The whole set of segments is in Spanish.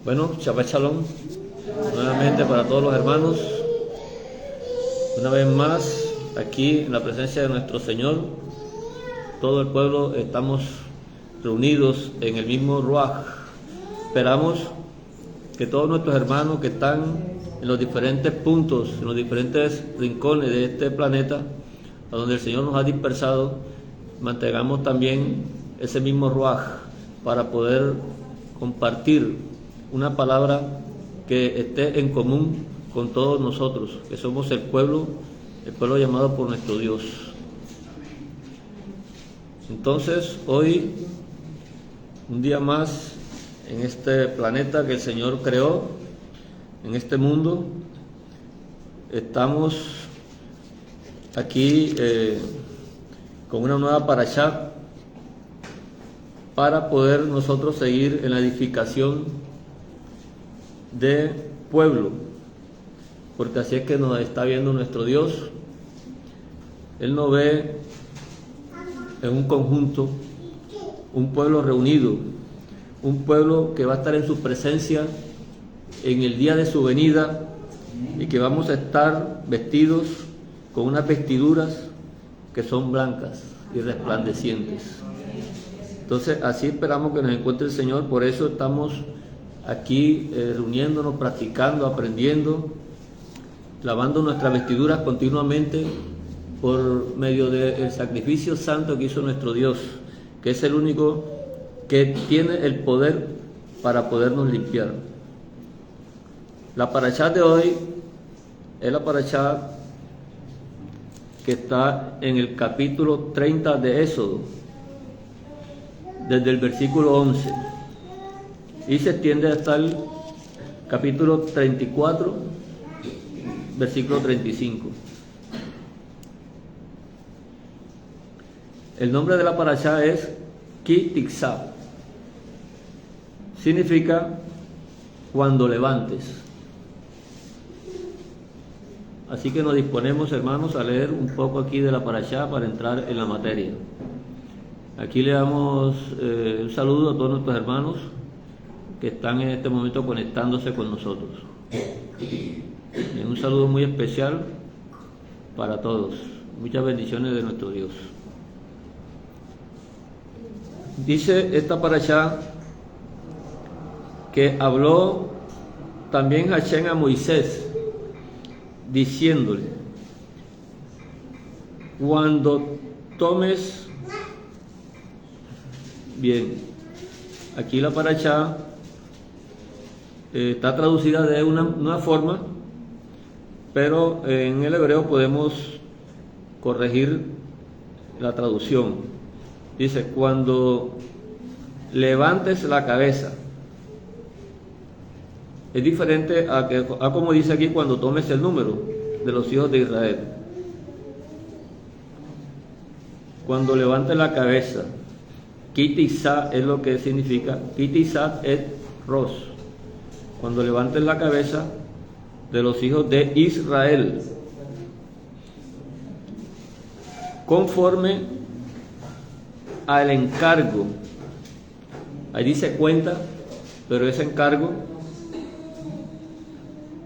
Bueno, Shabbat Shalom, nuevamente para todos los hermanos, una vez más aquí en la presencia de nuestro Señor. Todo el pueblo estamos reunidos en el mismo Ruach. Esperamos que todos nuestros hermanos que están en los diferentes puntos, en los diferentes rincones de este planeta, a donde el Señor nos ha dispersado, mantengamos también ese mismo Ruach para poder compartir una palabra que esté en común con todos nosotros, que somos el pueblo llamado por nuestro Dios. Entonces, hoy, un día más en este planeta que el Señor creó, en este mundo, estamos aquí con una nueva parashá para poder nosotros seguir en la edificación de pueblo, porque así es que nos está viendo nuestro Dios. Él nos ve en un conjunto, un pueblo reunido, un pueblo que va a estar en su presencia en el día de su venida, y que vamos a estar vestidos con unas vestiduras que son blancas y resplandecientes. Entonces así esperamos que nos encuentre el Señor. Por eso estamos aquí reuniéndonos, practicando, aprendiendo, lavando nuestras vestiduras continuamente por medio del sacrificio santo que hizo nuestro Dios, que es el único que tiene el poder para podernos limpiar. La parashá de hoy es la parashá que está en el capítulo 30 de Éxodo, desde el versículo 11, y se extiende hasta el capítulo 34, versículo 35. El nombre de la parashá es Ki Tiksá. Significa cuando levantes. Así que nos disponemos, hermanos, a leer un poco aquí de la parashá para entrar en la materia. Aquí le damos un saludo a todos nuestros hermanos que están en este momento conectándose con nosotros. Y un saludo muy especial para todos. Muchas bendiciones de nuestro Dios. Dice esta parashá que habló también Hashem a Moisés, diciéndole: cuando tomes... Bien, aquí la parashá está traducida de una forma, pero en el hebreo podemos corregir la traducción. Dice: cuando levantes la cabeza. Es diferente a como dice aquí, cuando tomes el número de los hijos de Israel. Cuando levantes la cabeza. Ki Tiksá es lo que significa. Ki Tiksá es Ros. Cuando levantes la cabeza de los hijos de Israel, conforme al encargo. Ahí dice cuenta, pero es encargo,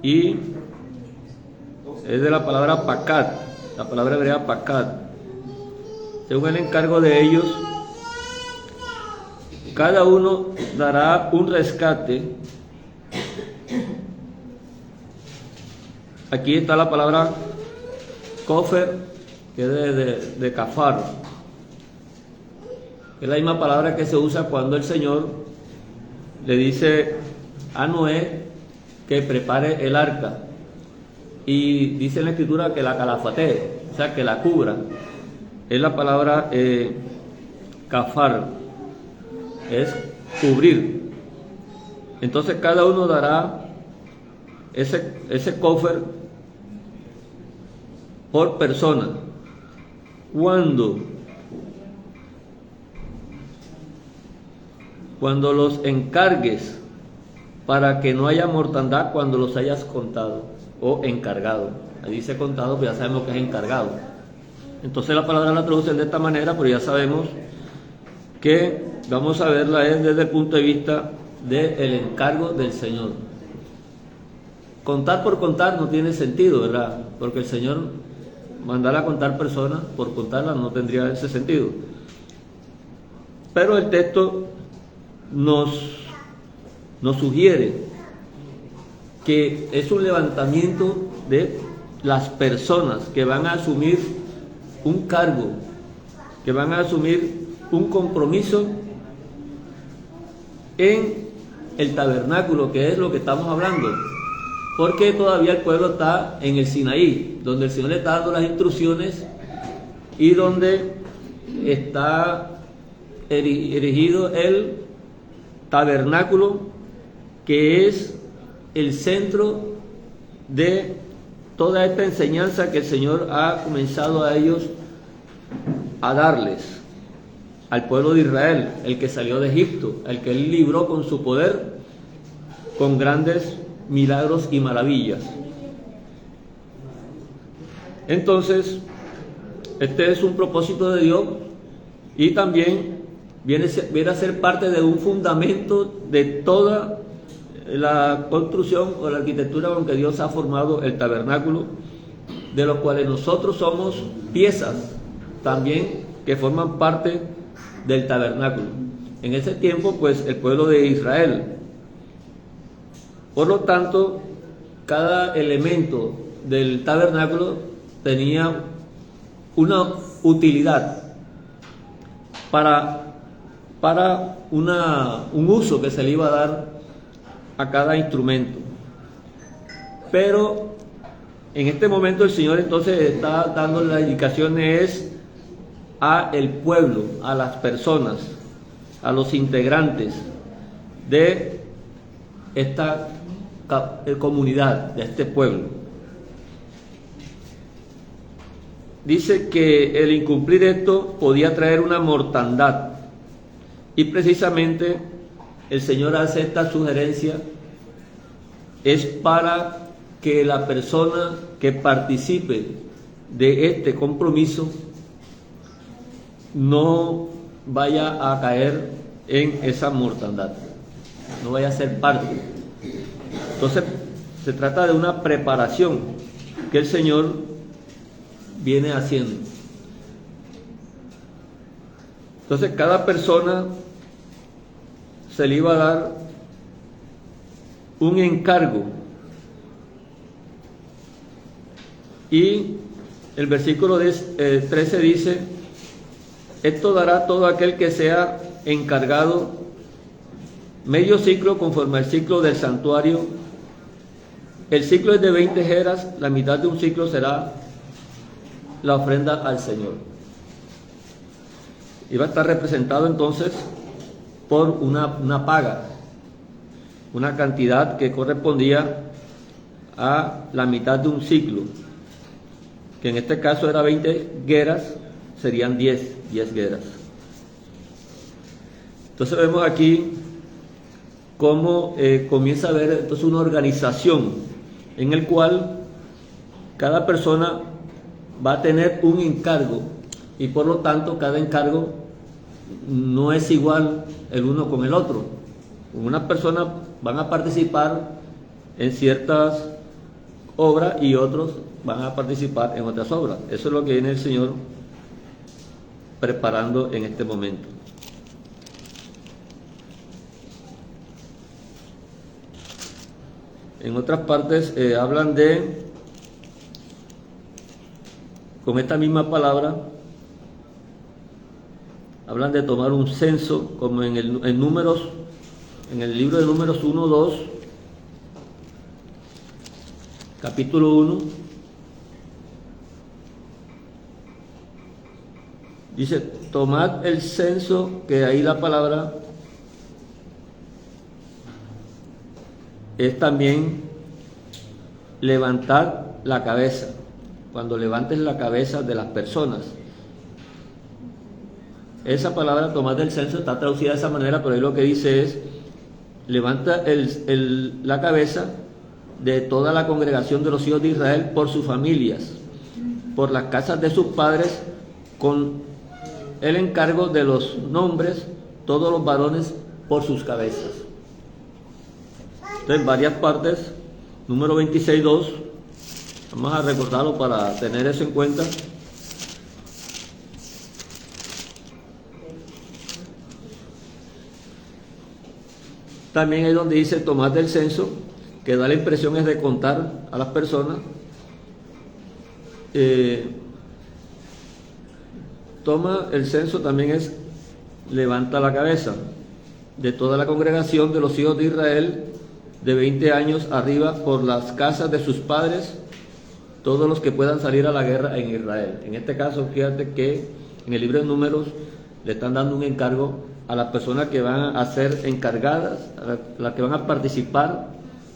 y es de la palabra pakat, la palabra hebrea pakat. Según el encargo de ellos, cada uno dará un rescate. Aquí está la palabra kofer, que es de kafar. Es la misma palabra que se usa cuando el Señor le dice a Noé que prepare el arca, y dice en la escritura que la calafatee, o sea, que la cubra. Es la palabra kafar, es cubrir. Entonces cada uno dará ese kofer por persona. Cuando los encargues, para que no haya mortandad cuando los hayas contado o encargado. Ahí dice contado, pues ya sabemos que es encargado. Entonces la palabra la traducen de esta manera, pero ya sabemos que vamos a verla desde el punto de vista del encargo del Señor. Contar por contar no tiene sentido, ¿verdad? Porque el Señor mandar a contar personas por contarlas no tendría ese sentido. Pero el texto nos sugiere que es un levantamiento de las personas que van a asumir un cargo, que van a asumir un compromiso en el tabernáculo, que es lo que estamos hablando, porque todavía el pueblo está en el Sinaí, donde el Señor le está dando las instrucciones y donde está erigido el tabernáculo, que es el centro de toda esta enseñanza que el Señor ha comenzado a ellos a darles, al pueblo de Israel, el que salió de Egipto, el que Él libró con su poder, con grandes milagros y maravillas. Entonces, este es un propósito de Dios y también viene a ser parte de un fundamento de toda la construcción o la arquitectura con que Dios ha formado el tabernáculo, de los cuales nosotros somos piezas también que forman parte del tabernáculo. En ese tiempo, pues, el pueblo de Israel. Por lo tanto, cada elemento del tabernáculo tenía una utilidad para un uso que se le iba a dar a cada instrumento. Pero en este momento el Señor entonces está dando las indicaciones a el pueblo, a las personas, a los integrantes de esta comunidad, de este pueblo. Dice que el incumplir esto podía traer una mortandad, y precisamente el Señor hace esta sugerencia es para que la persona que participe de este compromiso no vaya a caer en esa mortandad, no vaya a ser parte. Entonces se trata de una preparación que el Señor viene haciendo. Entonces cada persona se le iba a dar un encargo, y el versículo 13 dice: esto dará todo aquel que sea encargado medio ciclo conforme al ciclo del santuario. El ciclo es de 20 jeras, la mitad de un ciclo será la ofrenda al Señor. Y va a estar representado entonces por una paga, una cantidad que correspondía a la mitad de un ciclo, que en este caso era 20 gueras, serían 10 gueras. Entonces vemos aquí cómo comienza a haber entonces una organización en el cual cada persona va a tener un encargo, y por lo tanto cada encargo no es igual el uno con el otro. Unas personas van a participar en ciertas obras y otros van a participar en otras obras. Eso es lo que viene el Señor preparando en este momento. En otras partes hablan de, con esta misma palabra, hablan de tomar un censo, como en el libro de Números 1, 2, capítulo 1, dice: tomad el censo, que ahí la palabra es también levantar la cabeza, cuando levantes la cabeza de las personas. Esa palabra tomar del censo está traducida de esa manera, pero ahí lo que dice es: levanta la cabeza de toda la congregación de los hijos de Israel por sus familias, por las casas de sus padres, con el encargo de los nombres, todos los varones por sus cabezas. Entonces, varias partes, número 26.2, vamos a recordarlo para tener eso en cuenta. También es donde dice tomar del censo, que da la impresión es de contar a las personas. Toma el censo también es levanta la cabeza de toda la congregación de los hijos de Israel de 20 años arriba por las casas de sus padres, todos los que puedan salir a la guerra en Israel. En este caso, fíjate que en el libro de Números le están dando un encargo a las personas que van a ser encargadas, a las que van a participar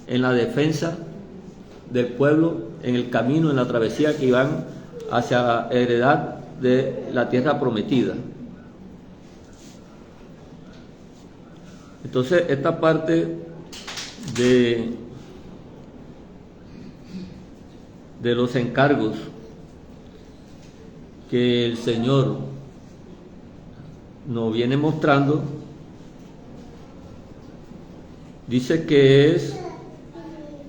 en la defensa del pueblo, en el camino, en la travesía que van hacia la heredad de la tierra prometida. Entonces, esta parte de los encargos que el Señor nos viene mostrando, dice que es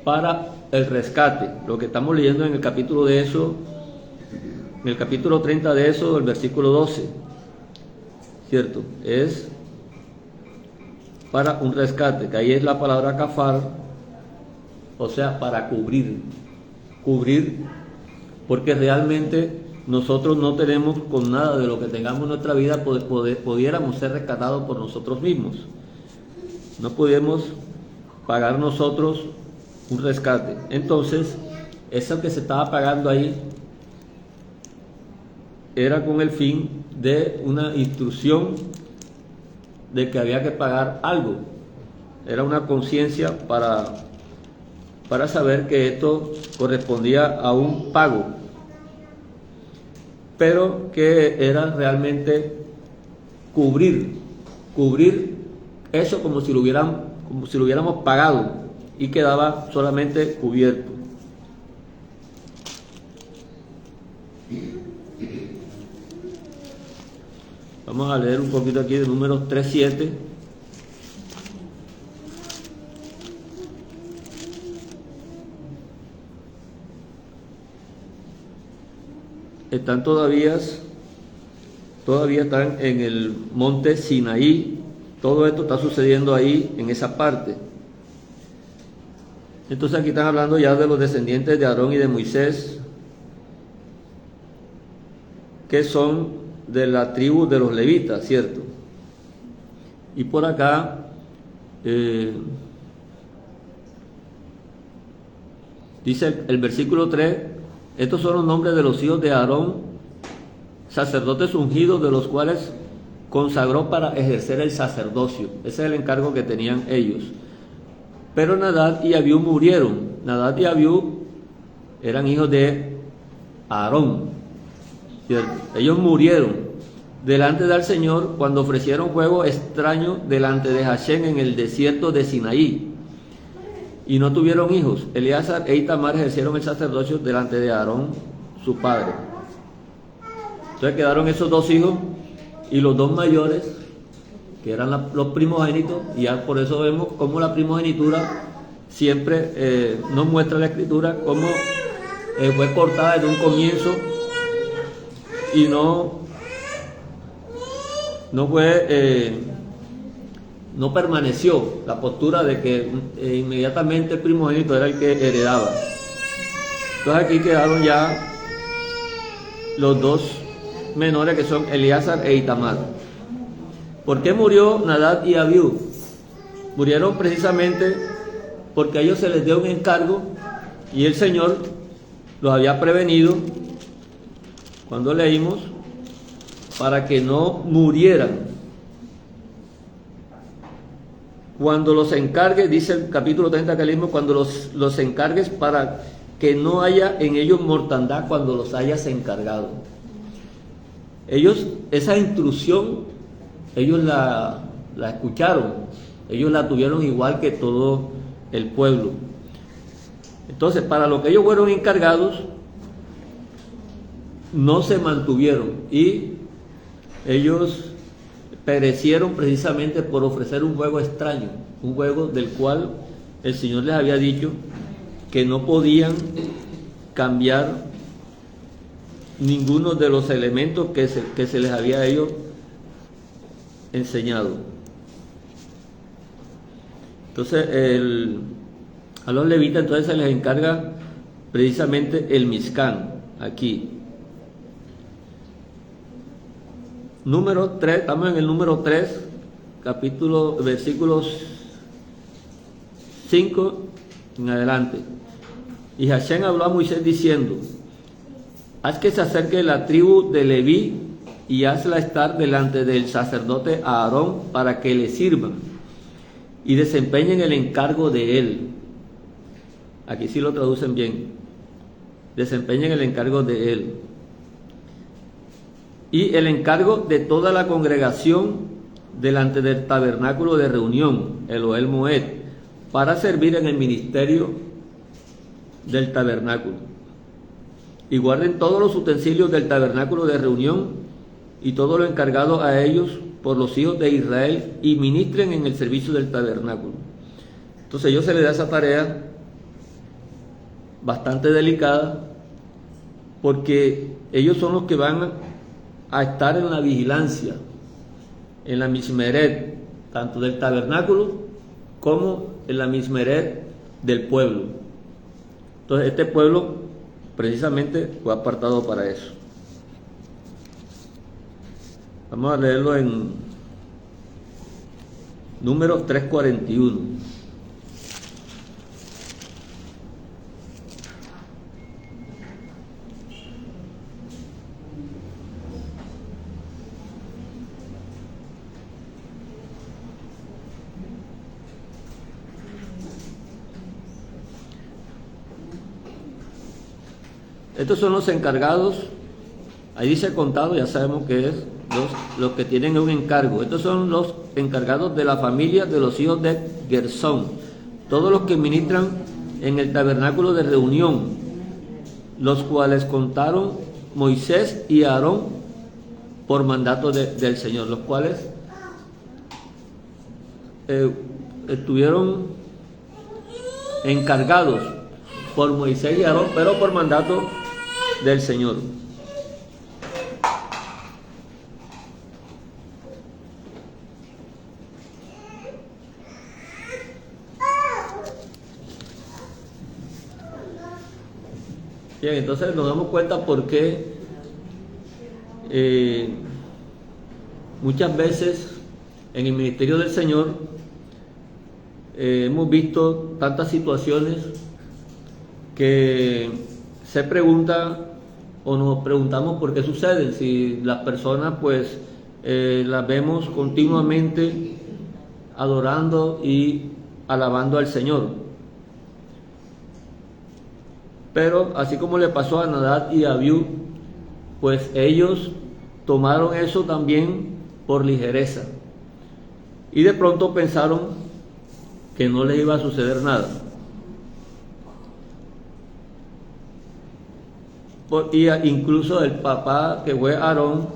para el rescate. Lo que estamos leyendo en el capítulo de eso, en el capítulo 30 de eso, el versículo 12, ¿cierto? Es para un rescate, que ahí es la palabra kafar, o sea, para cubrir, porque realmente nosotros no tenemos con nada de lo que tengamos en nuestra vida, pudiéramos ser rescatados por nosotros mismos. No podemos pagar nosotros un rescate. Entonces, eso que se estaba pagando ahí era con el fin de una instrucción de que había que pagar algo. Era una conciencia para saber que esto correspondía a un pago, pero que era realmente cubrir eso como si lo hubiéramos pagado y quedaba solamente cubierto. Vamos a leer un poquito aquí de Números 3:7. Están todavía están en el monte Sinaí. Todo esto está sucediendo ahí en esa parte. Entonces aquí están hablando ya de los descendientes de Aarón y de Moisés, que son de la tribu de los levitas, ¿cierto? Y por acá dice el versículo 3, estos son los nombres de los hijos de Aarón, sacerdotes ungidos, de los cuales consagró para ejercer el sacerdocio. Ese es el encargo que tenían ellos. Pero Nadab y Abiú murieron. Nadab y Abiú eran hijos de Aarón, ¿cierto? Ellos murieron delante del Señor cuando ofrecieron fuego extraño delante de Hashem en el desierto de Sinaí, y no tuvieron hijos. Eleazar e Itamar ejercieron el sacerdocio delante de Aarón, su padre. Entonces quedaron esos dos hijos, y los dos mayores, que eran los primogénitos, y ya por eso vemos cómo la primogenitura siempre nos muestra la Escritura, cómo fue cortada desde un comienzo y no permaneció la postura de que inmediatamente el primogénito era el que heredaba. Entonces aquí quedaron ya los dos menores, que son Eleazar e Itamar. ¿Por qué murió Nadab y Abiú? Murieron precisamente porque a ellos se les dio un encargo y el Señor los había prevenido, cuando leímos, para que no murieran. Cuando los encargues, dice el capítulo 30 que leímos, cuando los encargues, para que no haya en ellos mortandad cuando los hayas encargado. Ellos, esa instrucción, ellos la escucharon, ellos la tuvieron igual que todo el pueblo. Entonces, para lo que ellos fueron encargados, no se mantuvieron, y ellos perecieron precisamente por ofrecer un juego extraño, un juego del cual el Señor les había dicho que no podían cambiar ninguno de los elementos que se les había a ellos enseñado. Entonces a los levitas entonces se les encarga precisamente el Mizcán aquí. Número 3, estamos en el número 3, versículos 5 en adelante. Y Hashem habló a Moisés diciendo: haz que se acerque la tribu de Leví y hazla estar delante del sacerdote Aarón para que le sirvan y desempeñen el encargo de él. Aquí sí lo traducen bien. Desempeñen el encargo de él. Y el encargo de toda la congregación delante del tabernáculo de reunión, el Ohel Moed, para servir en el ministerio del tabernáculo. Y guarden todos los utensilios del tabernáculo de reunión y todo lo encargado a ellos por los hijos de Israel y ministren en el servicio del tabernáculo. Entonces a ellos se les da esa tarea bastante delicada, porque ellos son los que van a estar en la vigilancia, en la mismeret, tanto del tabernáculo como en la mismeret del pueblo. Entonces este pueblo precisamente fue apartado para eso. Vamos a leerlo en Números 3:41. Estos son los encargados, ahí dice contado, ya sabemos que es los que tienen un encargo. Estos son los encargados de la familia de los hijos de Gersón, todos los que ministran en el tabernáculo de reunión, los cuales contaron Moisés y Aarón por mandato del Señor, los cuales estuvieron encargados por Moisés y Aarón, pero por mandato del Señor. Bien, entonces nos damos cuenta por qué muchas veces en el ministerio del Señor hemos visto tantas situaciones que se pregunta o nos preguntamos por qué suceden, si las personas pues las vemos continuamente adorando y alabando al Señor. Pero así como le pasó a Nadab y Abiú, pues ellos tomaron eso también por ligereza y de pronto pensaron que no les iba a suceder nada. Y incluso el papá, que fue Aarón,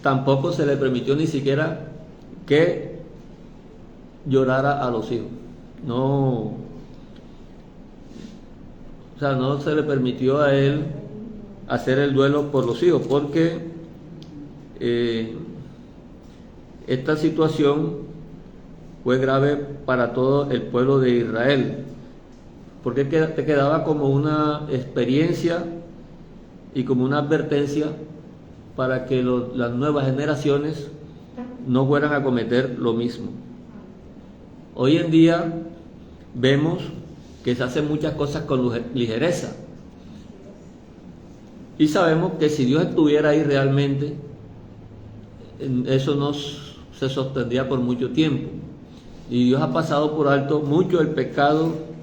tampoco se le permitió ni siquiera que llorara a los hijos. No, o sea, no se le permitió a él hacer el duelo por los hijos, porque esta situación fue grave para todo el pueblo de Israel, porque te quedaba como una experiencia y como una advertencia para que las nuevas generaciones no fueran a cometer lo mismo. Hoy en día vemos que se hacen muchas cosas con ligereza, y sabemos que si Dios estuviera ahí realmente, eso no se sostendría por mucho tiempo, y Dios ha pasado por alto mucho el pecado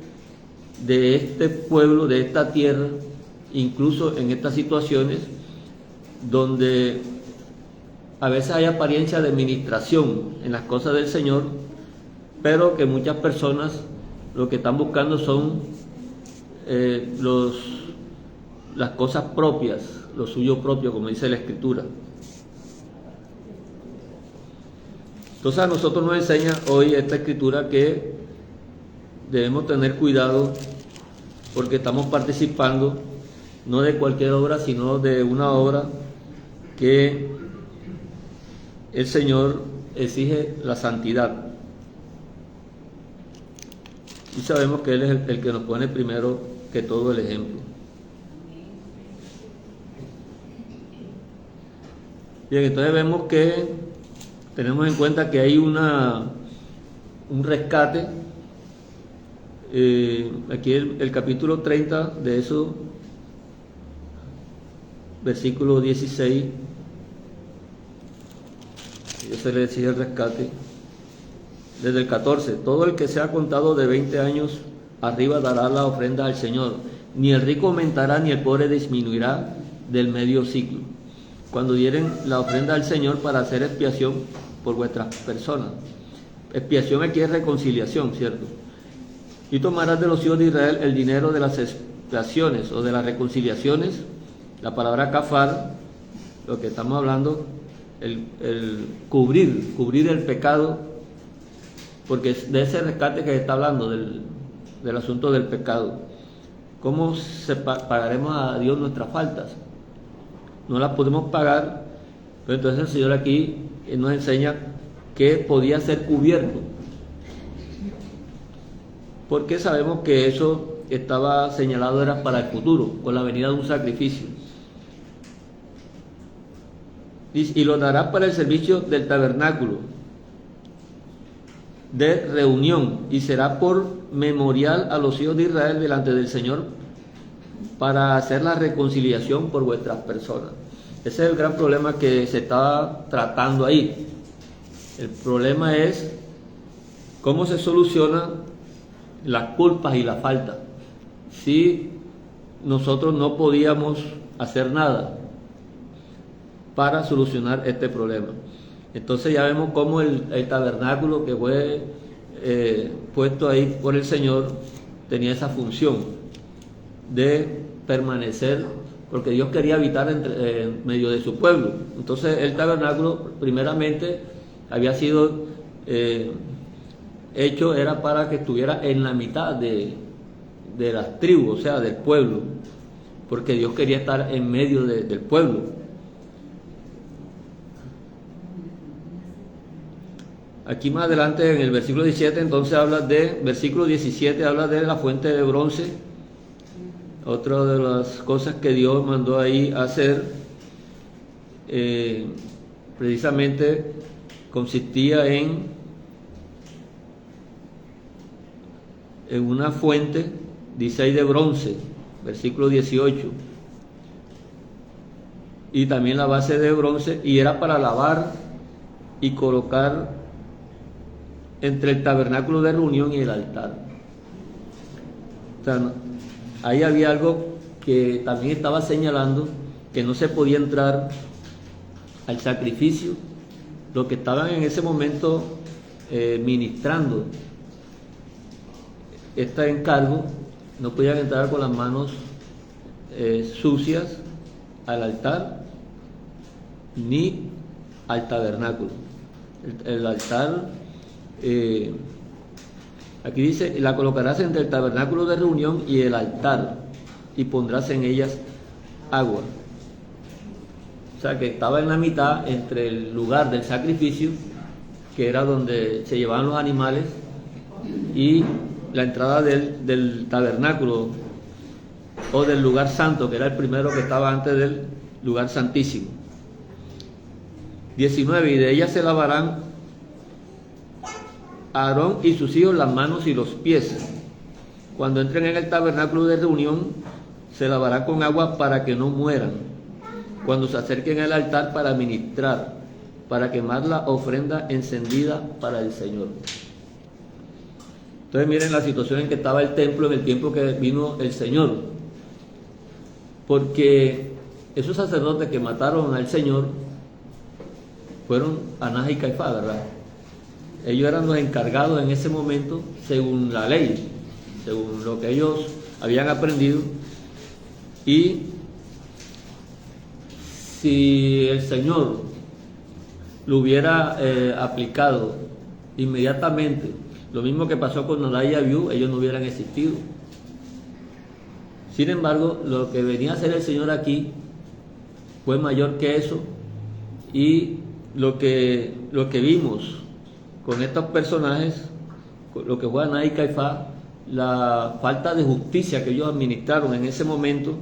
de este pueblo, de esta tierra, incluso en estas situaciones donde a veces hay apariencia de administración en las cosas del Señor, pero que muchas personas lo que están buscando son las cosas propias, lo suyo propio, como dice la Escritura. Entonces a nosotros nos enseña hoy esta Escritura que debemos tener cuidado porque estamos participando no de cualquier obra, sino de una obra que el Señor exige la santidad. Y sabemos que Él es el que nos pone primero que todo el ejemplo. Bien, entonces vemos que tenemos en cuenta que hay un rescate. Aquí el capítulo 30 de eso, versículo 16, se le exige el rescate. Desde el 14, todo el que sea contado de 20 años arriba dará la ofrenda al Señor. Ni el rico aumentará, ni el pobre disminuirá del medio ciclo. Cuando dieren la ofrenda al Señor para hacer expiación por vuestras personas. Expiación aquí es reconciliación, ¿cierto? Y tomarás de los hijos de Israel el dinero de las expiaciones o de las reconciliaciones. La palabra kafar, lo que estamos hablando, el cubrir el pecado, porque es de ese rescate que se está hablando, del asunto del pecado. ¿Cómo pagaremos a Dios nuestras faltas? No las podemos pagar, pero entonces el Señor aquí nos enseña que podía ser cubierto, porque sabemos que eso estaba señalado era para el futuro, con la venida de un sacrificio. Y lo dará para el servicio del tabernáculo de reunión, y será por memorial a los hijos de Israel delante del Señor para hacer la reconciliación por vuestras personas. Ese es el gran problema que se está tratando ahí. El problema es cómo se solucionan las culpas y las faltas. Si nosotros no podíamos hacer nada para solucionar este problema. Entonces ya vemos cómo el tabernáculo que fue puesto ahí por el Señor tenía esa función de permanecer, porque Dios quería habitar en medio de su pueblo. Entonces el tabernáculo primeramente había sido hecho, era para que estuviera en la mitad de las tribus, o sea, del pueblo, porque Dios quería estar en medio del pueblo. Aquí más adelante en el versículo 17 entonces versículo 17 habla de la fuente de bronce. Otra de las cosas que Dios mandó ahí hacer precisamente consistía en una fuente, 16 de bronce, versículo 18, y también la base de bronce, y era para lavar y colocar entre el tabernáculo de reunión y el altar. O sea, ahí había algo que también estaba señalando, que no se podía entrar al sacrificio. Los que estaban en ese momento ministrando este encargo no podían entrar con las manos sucias al altar ni al tabernáculo. El altar, aquí dice, la colocarás entre el tabernáculo de reunión y el altar y pondrás en ellas agua. O sea que estaba en la mitad entre el lugar del sacrificio, que era donde se llevaban los animales, y la entrada del tabernáculo o del lugar santo, que era el primero que estaba antes del lugar santísimo. 19, y de ellas se lavarán Aarón y sus hijos las manos y los pies. Cuando entren en el tabernáculo de reunión, se lavará con agua para que no mueran. Cuando se acerquen al altar para ministrar, para quemar la ofrenda encendida para el Señor. Entonces miren la situación en que estaba el templo en el tiempo que vino el Señor. Porque esos sacerdotes que mataron al Señor fueron Anás y Caifás, ¿verdad? Ellos eran los encargados en ese momento, según la ley, según lo que ellos habían aprendido. Y si el Señor lo hubiera aplicado inmediatamente Lo mismo que pasó con Nadab y Abiú, ellos no hubieran existido. Sin embargo, lo que venía a hacer el Señor aquí fue mayor que eso, y lo que vimos con estos personajes, lo que fue Anás y Caifás, la falta de justicia que ellos administraron en ese momento,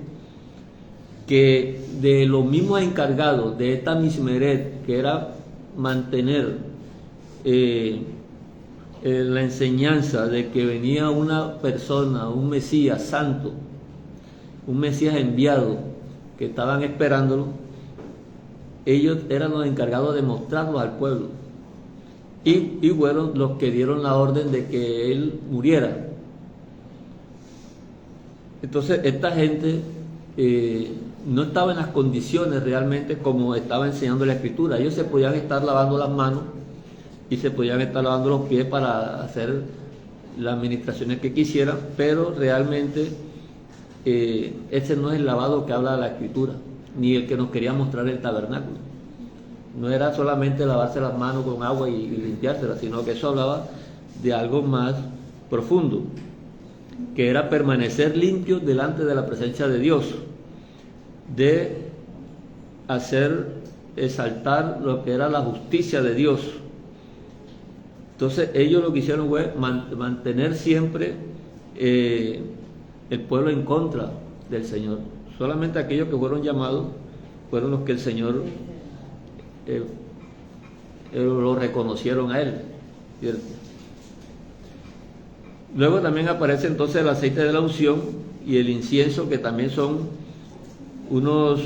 que de los mismos encargados de esta mismeret, que era mantener la enseñanza de que venía una persona, un Mesías santo, un Mesías enviado, que estaban esperándolo, ellos eran los encargados de mostrarlo al pueblo, y fueron los que dieron la orden de que él muriera. Entonces esta gente no estaba en las condiciones realmente como estaba enseñando la Escritura. Ellos se podían estar lavando las manos y se podían estar lavando los pies para hacer las administraciones que quisieran, pero realmente ese no es el lavado que habla la Escritura, ni el que nos quería mostrar el tabernáculo. No era solamente lavarse las manos con agua y limpiárselas, sino que eso hablaba de algo más profundo, que era permanecer limpios delante de la presencia de Dios, de hacer exaltar lo que era la justicia de Dios. Entonces ellos lo que hicieron fue mantener siempre el pueblo en contra del Señor. Solamente aquellos que fueron llamados fueron los que el Señor lo reconocieron a Él, ¿cierto? Luego también aparece entonces el aceite de la unción y el incienso, que también son unos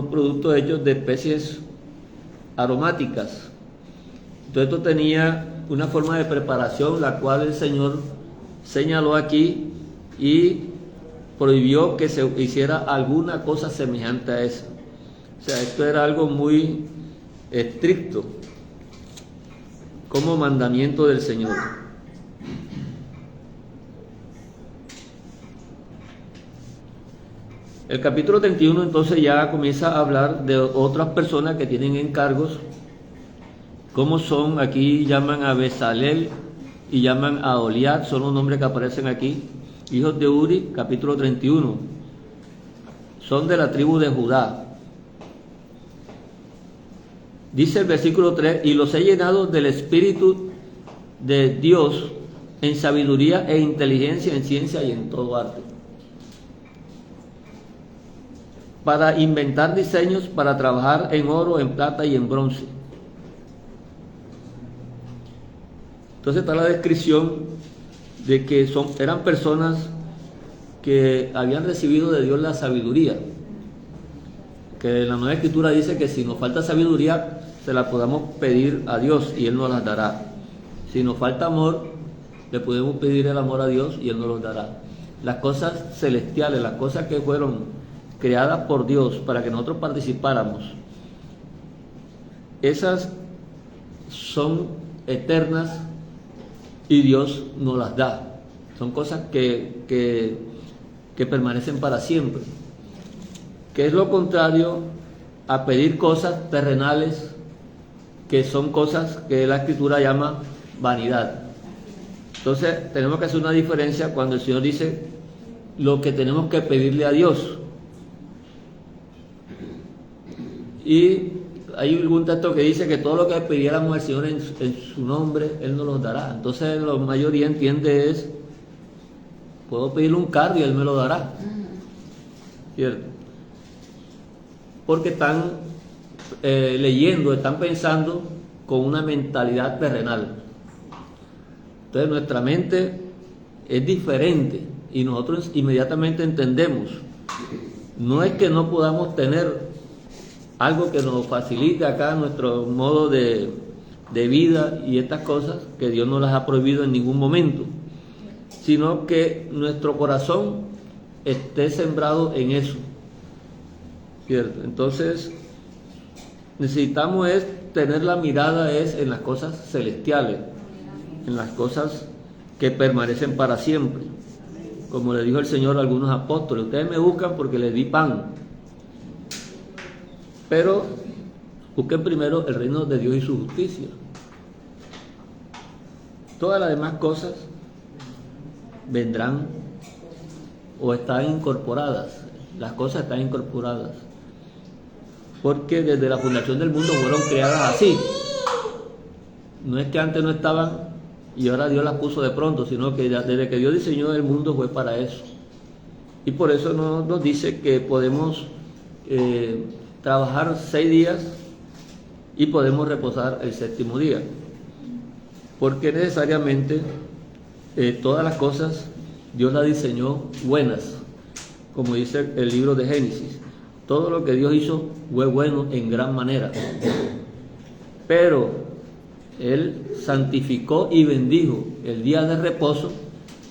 productos hechos de especies aromáticas. Entonces esto tenía una forma de preparación, la cual el Señor señaló aquí y prohibió que se hiciera alguna cosa semejante a eso. O sea, esto era algo muy estricto como mandamiento del Señor. El capítulo 31 entonces ya comienza a hablar de otras personas que tienen encargos, como son, aquí llaman a Bezalel y llaman a Oliad, son los nombres que aparecen aquí, hijos de Uri, capítulo 31, son de la tribu de Judá. Dice el versículo 3, y los he llenado del Espíritu de Dios en sabiduría e inteligencia, en ciencia y en todo arte, para inventar diseños, para trabajar en oro, en plata y en bronce. Entonces está la descripción de que eran personas que habían recibido de Dios la sabiduría, que la Nueva Escritura dice que si nos falta sabiduría se la podamos pedir a Dios y Él nos las dará. Si nos falta amor, le podemos pedir el amor a Dios y Él nos los dará. Las cosas celestiales, las cosas que fueron creadas por Dios para que nosotros participáramos, esas son eternas y Dios nos las da. Son cosas que permanecen para siempre, que es lo contrario a pedir cosas terrenales, que son cosas que la Escritura llama vanidad. Entonces tenemos que hacer una diferencia cuando el Señor dice lo que tenemos que pedirle a Dios. Y hay algún texto que dice que todo lo que pidiéramos al Señor en su nombre, Él nos lo dará. Entonces la mayoría entiende es, puedo pedirle un carro y Él me lo dará, ¿cierto? Porque están leyendo, están pensando con una mentalidad terrenal. Entonces nuestra mente es diferente y nosotros inmediatamente entendemos. No es que no podamos tener algo que nos facilite acá nuestro modo de vida y estas cosas, que Dios no las ha prohibido en ningún momento, sino que nuestro corazón esté sembrado en eso, ¿cierto? Entonces necesitamos tener la mirada en las cosas celestiales, en las cosas que permanecen para siempre. Como le dijo el Señor a algunos apóstoles, ustedes me buscan porque les di pan, pero busquen primero el reino de Dios y su justicia. todas las demás cosas vendrán o están incorporadas. Las cosas están incorporadas. Porque desde la fundación del mundo fueron creadas así. No es que antes no estaban y ahora Dios las puso de pronto, sino que desde que Dios diseñó el mundo fue para eso. Y por eso nos dice que podemos trabajar 6 días y podemos reposar el 7º día. Porque necesariamente todas las cosas Dios las diseñó buenas, como dice el libro de Génesis. Todo lo que Dios hizo fue bueno en gran manera. Pero Él santificó y bendijo el día de reposo,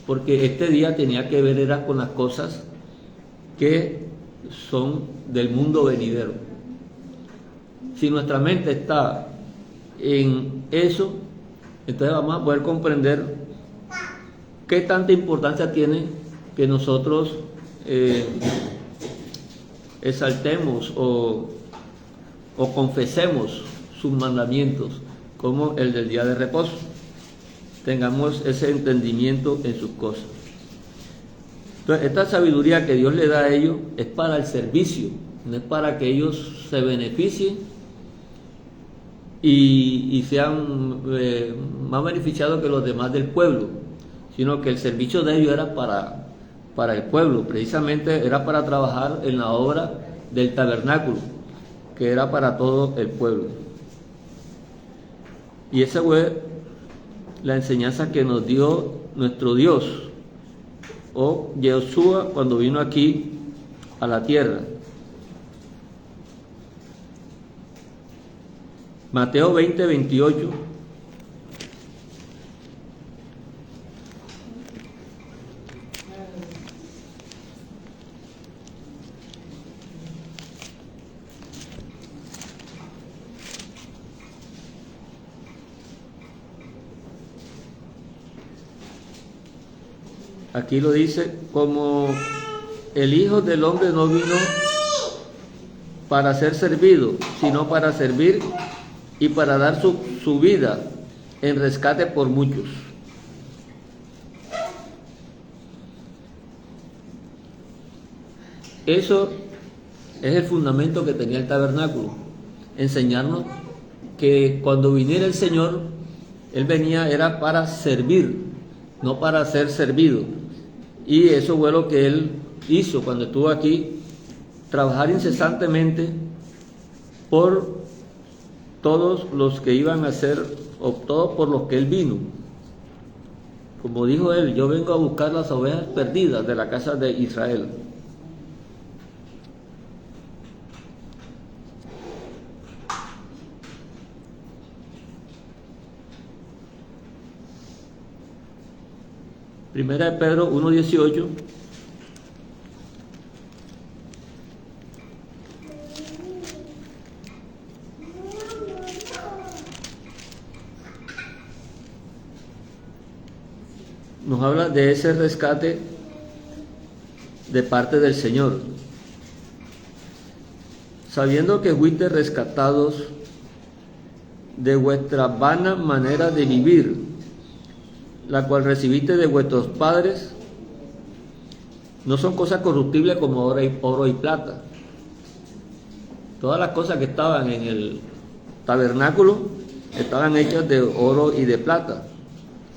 porque este día tenía que ver era con las cosas que son del mundo venidero. Si nuestra mente está en eso, entonces vamos a poder comprender qué tanta importancia tiene que nosotros exaltemos o confesemos sus mandamientos, como el del día de reposo. Tengamos ese entendimiento en sus cosas. Entonces, esta sabiduría que Dios le da a ellos es para el servicio, no es para que ellos se beneficien y sean más beneficiados que los demás del pueblo, sino que el servicio de ellos era para el pueblo, precisamente era para trabajar en la obra del tabernáculo, que era para todo el pueblo. Y esa fue la enseñanza que nos dio nuestro Dios, o Yeshua, cuando vino aquí a la tierra. Mateo 20:28. Aquí lo dice, como el Hijo del Hombre no vino para ser servido, sino para servir y para dar su vida en rescate por muchos. Eso es el fundamento que tenía el tabernáculo, enseñarnos que cuando viniera el Señor, Él venía era para servir, no para ser servido. Y eso fue lo que Él hizo cuando estuvo aquí, trabajar incesantemente por todos los que iban a ser, o todos por los que Él vino. Como dijo Él, yo vengo a buscar las ovejas perdidas de la casa de Israel. Primera de Pedro 1:18. Nos habla de ese rescate de parte del Señor. Sabiendo que fuiste rescatados de vuestra vana manera de vivir, la cual recibiste de vuestros padres, no son cosas corruptibles como oro y plata. Todas las cosas que estaban en el tabernáculo estaban hechas de oro y de plata,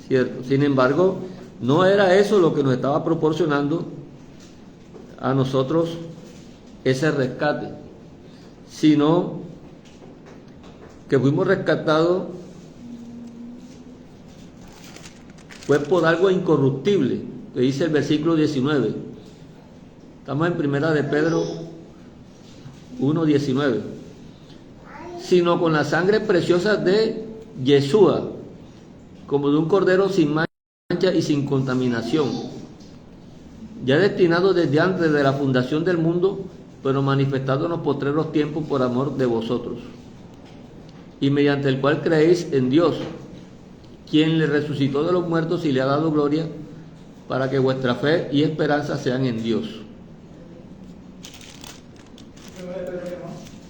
¿cierto? Sin embargo, no era eso lo que nos estaba proporcionando a nosotros ese rescate, sino que fuimos rescatados fue por algo incorruptible, que dice el versículo 19. Estamos en Primera de Pedro 1:19. Sino con la sangre preciosa de Yeshua, como de un cordero sin mancha y sin contaminación, ya destinado desde antes de la fundación del mundo, pero manifestado en los postreros tiempos por amor de vosotros, y mediante el cual creéis en Dios, quien le resucitó de los muertos y le ha dado gloria, para que vuestra fe y esperanza sean en Dios.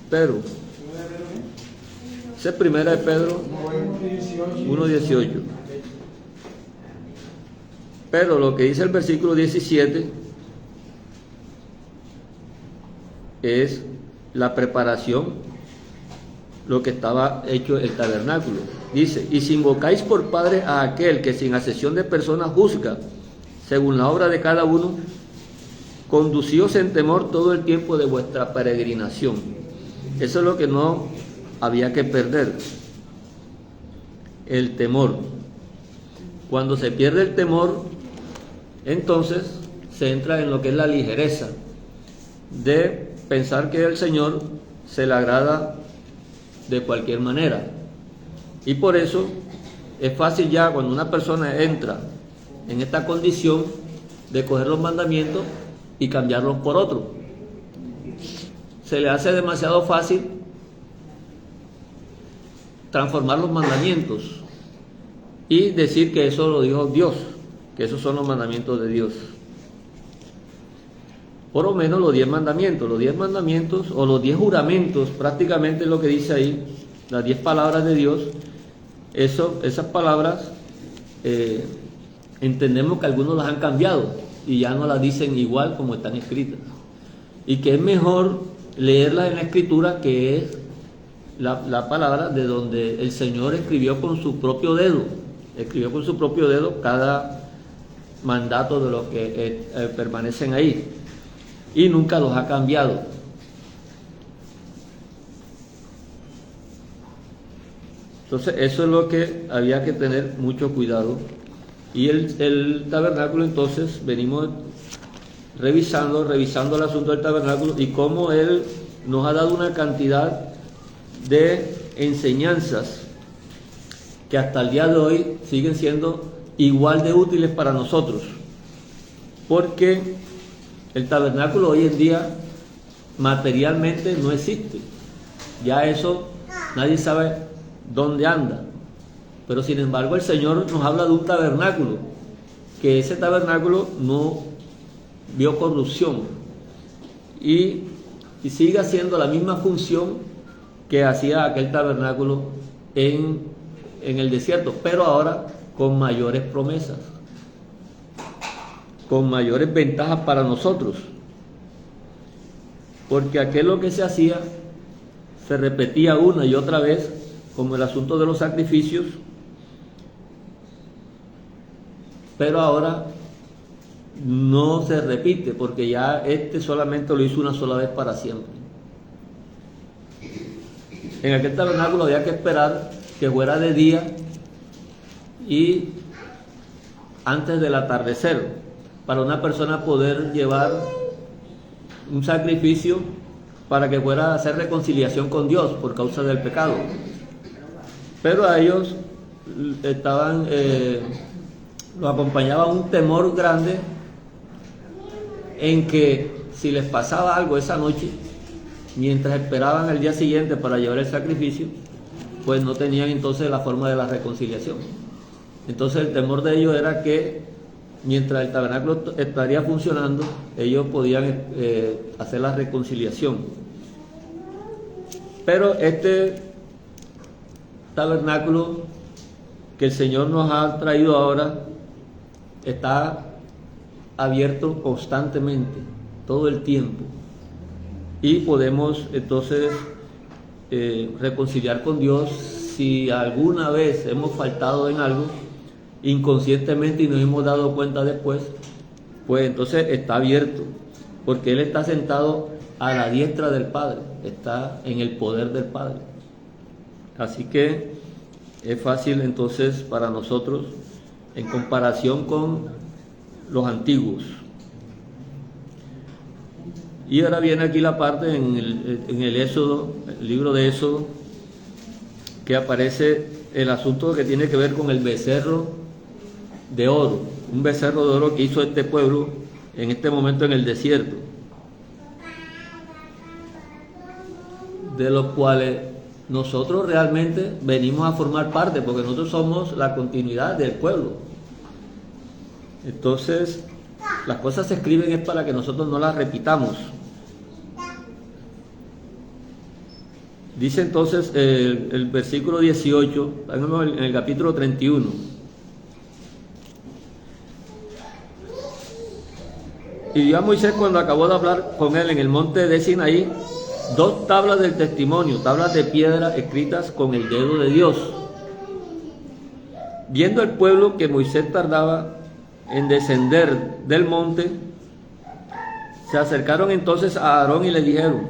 Pedro, esa es Primera de Pedro 1:18. Pero lo que dice el versículo 17 es la preparación, lo que estaba hecho el tabernáculo. Dice: y si invocáis por Padre a aquel que sin acepción de personas juzga según la obra de cada uno, conducíos en temor todo el tiempo de vuestra peregrinación. Eso es lo que no había que perder, el temor. Cuando se pierde el temor, entonces se entra en lo que es la ligereza de pensar que el Señor se le agrada de cualquier manera. Y por eso es fácil ya cuando una persona entra en esta condición de coger los mandamientos y cambiarlos por otros. Se le hace demasiado fácil transformar los mandamientos y decir que eso lo dijo Dios, que esos son los mandamientos de Dios. Por lo menos los 10 mandamientos o los 10 juramentos, prácticamente es lo que dice ahí, las 10 palabras de Dios. Esas palabras entendemos que algunos las han cambiado y ya no las dicen igual como están escritas, y que es mejor leerlas en la escritura, que es la palabra de donde el Señor escribió con su propio dedo cada mandato de los que permanecen ahí, y nunca los ha cambiado. Entonces eso es lo que había que tener mucho cuidado. Y el tabernáculo, entonces venimos revisando el asunto del tabernáculo y cómo Él nos ha dado una cantidad de enseñanzas que hasta el día de hoy siguen siendo igual de útiles para nosotros, porque el tabernáculo hoy en día materialmente no existe, ya eso nadie sabe dónde anda, pero sin embargo el Señor nos habla de un tabernáculo, que ese tabernáculo no vio corrupción y sigue haciendo la misma función que hacía aquel tabernáculo en el desierto, pero ahora con mayores promesas, con mayores ventajas para nosotros, porque aquel lo que se hacía se repetía una y otra vez, como el asunto de los sacrificios, pero ahora no se repite, porque ya solamente lo hizo una sola vez para siempre. En aquel tabernáculo había que esperar que fuera de día y antes del atardecer para una persona poder llevar un sacrificio para que fuera a hacer reconciliación con Dios por causa del pecado. Pero a ellos los acompañaba un temor grande en que si les pasaba algo esa noche, mientras esperaban el día siguiente para llevar el sacrificio, pues no tenían entonces la forma de la reconciliación. Entonces el temor de ellos era que mientras el tabernáculo estaría funcionando, ellos podían hacer la reconciliación. Pero este tabernáculo que el Señor nos ha traído ahora está abierto constantemente, todo el tiempo, y podemos entonces reconciliar con Dios si alguna vez hemos faltado en algo inconscientemente y nos hemos dado cuenta después. Pues entonces está abierto, porque Él está sentado a la diestra del Padre, está en el poder del Padre. Así que es fácil entonces para nosotros en comparación con los antiguos. Y ahora viene aquí la parte en el Éxodo, el libro de Éxodo, que aparece el asunto que tiene que ver con el becerro de oro, un becerro de oro que hizo este pueblo en este momento en el desierto, de los cuales nosotros realmente venimos a formar parte, porque nosotros somos la continuidad del pueblo. Entonces las cosas se escriben es para que nosotros no las repitamos. Dice entonces el versículo 18, en el capítulo 31. y dio a Moisés, cuando acabó de hablar con él en el monte de Sinaí, 2 tablas del testimonio, tablas de piedra escritas con el dedo de Dios. Viendo el pueblo que Moisés tardaba en descender del monte, se acercaron entonces a Aarón y le dijeron: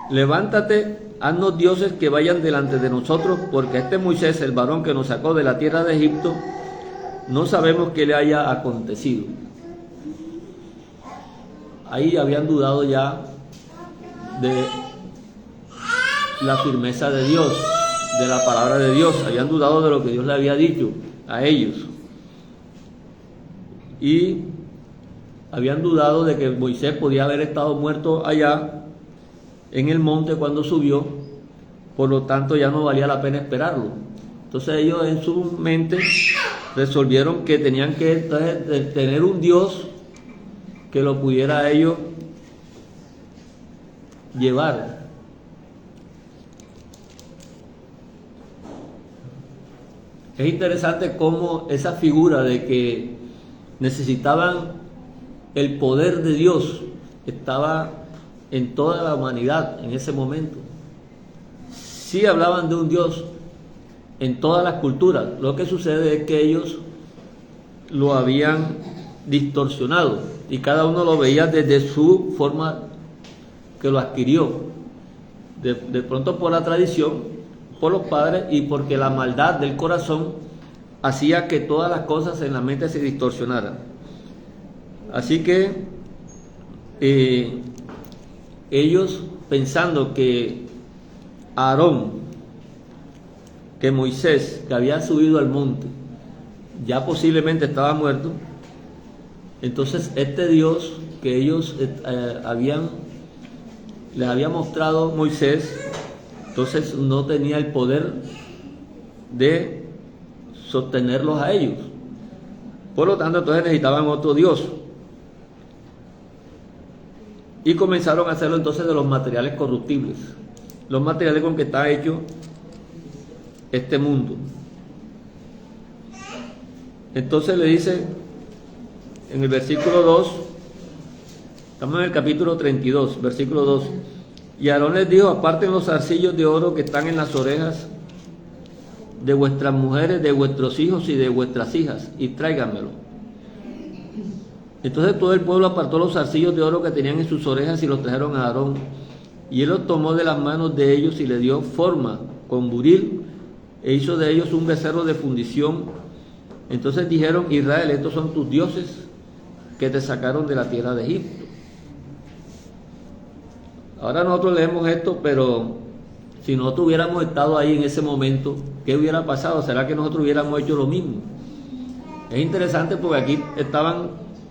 levántate, haznos dioses que vayan delante de nosotros, porque este Moisés, el varón que nos sacó de la tierra de Egipto, no sabemos qué le haya acontecido. Ahí habían dudado ya de la firmeza de Dios, de la palabra de Dios, habían dudado de lo que Dios le había dicho a ellos, y habían dudado de que Moisés podía haber estado muerto allá en el monte cuando subió, por lo tanto ya no valía la pena esperarlo. Entonces ellos en su mente resolvieron que tenían que tener un Dios que lo pudiera a ellos llevar. Es interesante cómo esa figura de que necesitaban el poder de Dios estaba en toda la humanidad en ese momento. Sí hablaban de un Dios en todas las culturas. Lo que sucede es que ellos lo habían distorsionado y cada uno lo veía desde su forma que lo adquirió, de pronto por la tradición, por los padres, y porque la maldad del corazón hacía que todas las cosas en la mente se distorsionaran. Así que ellos, pensando que Aarón, que Moisés, que había subido al monte, ya posiblemente estaba muerto, entonces este Dios que ellos les había mostrado Moisés, entonces no tenía el poder de sostenerlos a ellos. Por lo tanto, entonces necesitaban otro Dios. Y comenzaron a hacerlo entonces de los materiales corruptibles, los materiales con que está hecho este mundo. Entonces le dice en el versículo 2, estamos en el capítulo 32, versículo 2: y Aarón les dijo: aparten los zarcillos de oro que están en las orejas de vuestras mujeres, de vuestros hijos y de vuestras hijas, y tráiganmelo. Entonces todo el pueblo apartó los zarcillos de oro que tenían en sus orejas y los trajeron a Aarón, y él los tomó de las manos de ellos y le dio forma con buril, e hizo de ellos un becerro de fundición. Entonces dijeron: Israel, estos son tus dioses que te sacaron de la tierra de Egipto. Ahora nosotros leemos esto, pero si nosotros hubiéramos estado ahí en ese momento, ¿qué hubiera pasado? ¿Será que nosotros hubiéramos hecho lo mismo? Es interesante porque aquí estaban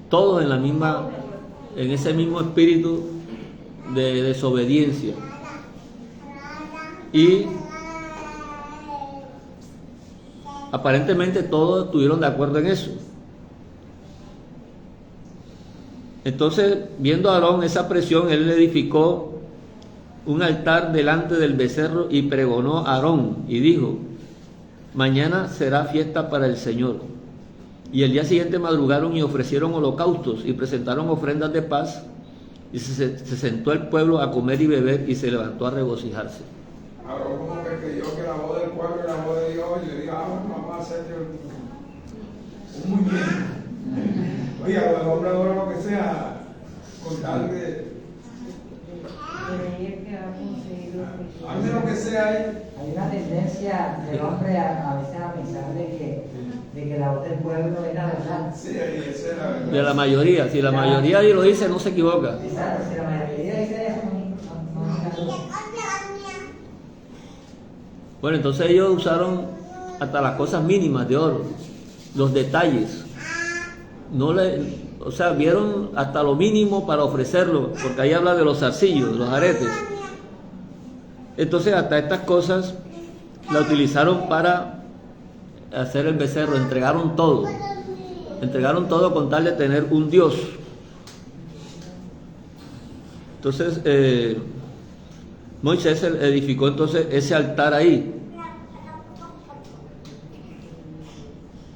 todos en ese mismo espíritu de desobediencia. Y aparentemente todos estuvieron de acuerdo en eso. Entonces, viendo a Aarón esa presión, él edificó un altar delante del becerro y pregonó a Aarón y dijo: mañana será fiesta para el Señor. Y el día siguiente madrugaron y ofrecieron holocaustos y presentaron ofrendas de paz, y se sentó el pueblo a comer y beber y se levantó a regocijarse. Aarón como que creyó que la voz del pueblo era la voz de Dios y le dijo: vamos a hacer muy bien. Oye, a los hombres ahora lo que sea, con tal de hacer lo que sea ahí. Hay una tendencia del hombre a veces a pensar de que la voz del pueblo es la verdad. Sí, esa es la verdad. De la mayoría, si la mayoría lo dice, no se equivoca. Exacto, si la mayoría dice eso, no es la. Bueno, entonces ellos usaron hasta las cosas mínimas de oro, los detalles. Vieron hasta lo mínimo para ofrecerlo, porque ahí habla de los zarcillos, los aretes. Entonces hasta estas cosas la utilizaron para hacer el becerro, entregaron todo con tal de tener un Dios. Entonces Moisés edificó entonces ese altar ahí.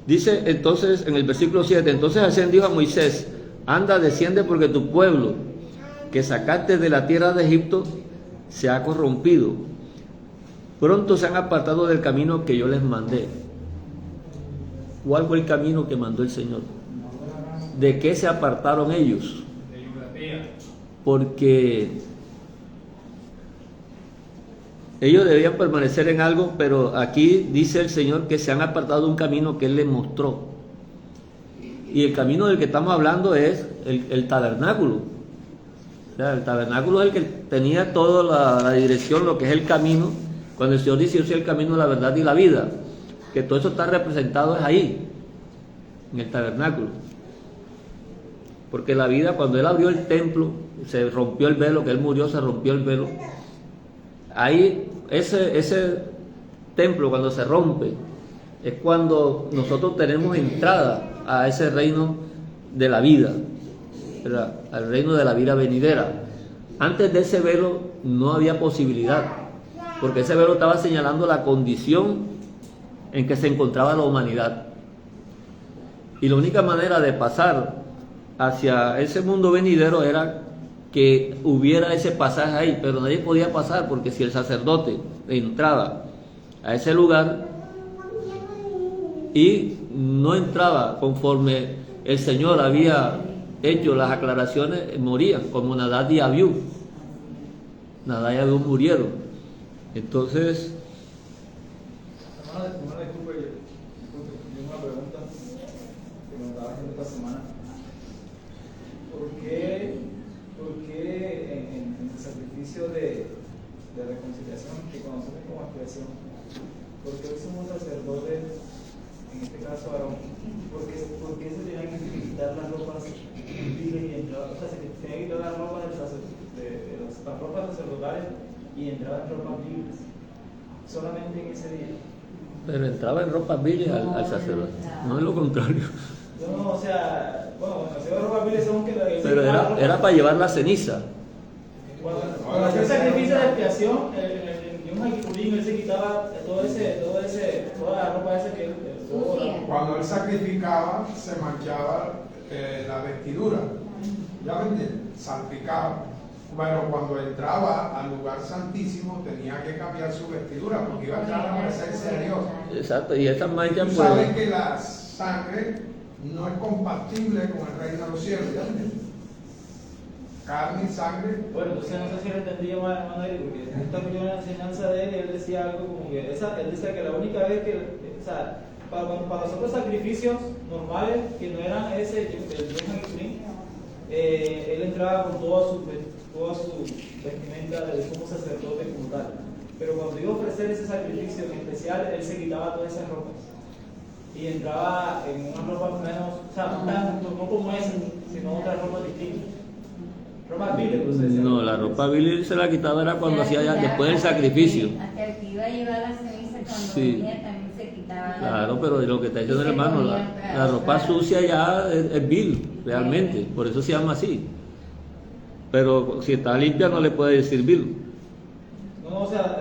Dice entonces en el versículo 7: entonces Hashem dijo a Moisés: anda, desciende, porque tu pueblo que sacaste de la tierra de Egipto se ha corrompido. Pronto se han apartado del camino que yo les mandé. ¿Cuál fue el camino que mandó el Señor? ¿De qué se apartaron ellos? Porque ellos debían permanecer en algo, pero aquí dice el Señor que se han apartado de un camino que Él les mostró. Y el camino del que estamos hablando es el tabernáculo. O sea, el tabernáculo es el que tenía toda la dirección, lo que es el camino. Cuando el Señor dice: yo soy el camino, la verdad y la vida, que todo eso está representado es ahí, en el tabernáculo. Porque la vida, cuando Él abrió el templo, se rompió el velo, que Él murió, se rompió el velo. Ahí, ese templo, cuando se rompe, es cuando nosotros tenemos entrada a ese reino de la vida, ¿verdad? Al reino de la vida venidera. Antes de ese velo no había posibilidad, porque ese velo estaba señalando la condición en que se encontraba la humanidad. Y la única manera de pasar hacia ese mundo venidero era que hubiera ese pasaje ahí, pero nadie podía pasar, porque si el sacerdote entraba a ese lugar y no entraba conforme el Señor había hecho las aclaraciones, morían, como Nadab y Abiú. Nadab y Abiú murieron. Entonces, hermano, disculpe, tengo una pregunta que me estaba haciendo esta semana. ¿Por qué en el sacrificio de reconciliación que conocemos como expiación, por qué el sumo sacerdote, en este caso Aarón, por qué se tenían que quitar las ropas viles y entrar, o sea, se tenían que quitar las ropas las ropas sacerdotales y entrar en ropas viles solamente en ese día? pero entraba en ropas viles al sacerdote, no es lo contrario. No, o sea, bueno, cuando se ve ropas viles son que Pero era para llevar la ceniza. Cuando hacía el sacrificio de expiación, en Yom Kippurim él se quitaba toda la ropa esa que él. Cuando él sacrificaba, se manchaba la vestidura. ¿Ya me entiendes? Salpicaba. Bueno, cuando entraba al lugar santísimo tenía que cambiar su vestidura porque iba a entrar a la presencia de Dios. Exacto, y esas manchas Tú pues. sabes que la sangre no es compatible con el reino de los cielos, ¿ya entiendes? Carne y sangre. Bueno, entonces no sé si lo entendí mal, hermano Eric, porque esta fue una enseñanza de él y él decía algo como que él decía que la única vez que, o sea, para los otros sacrificios normales que no eran ese, el Yom Kippurim, él entraba con toda su vestimenta de sumo sacerdote como tal. Pero cuando iba a ofrecer ese sacrificio en especial, él se quitaba todas esas ropas y entraba en unas ropas menos, o sea, no como esa, sino otras ropas distintas. Ropas viles, entonces. No, la ropa vil se la quitaba era cuando hacía ya después del sacrificio. Hasta el que iba a llevar la ceniza cuando Sí. venía también se quitaba. Claro, pero de lo que está diciendo el hermano, la ropa sucia ya es vil, realmente, por eso se llama así. Pero si está limpia no le puede decir vil. No, o sea,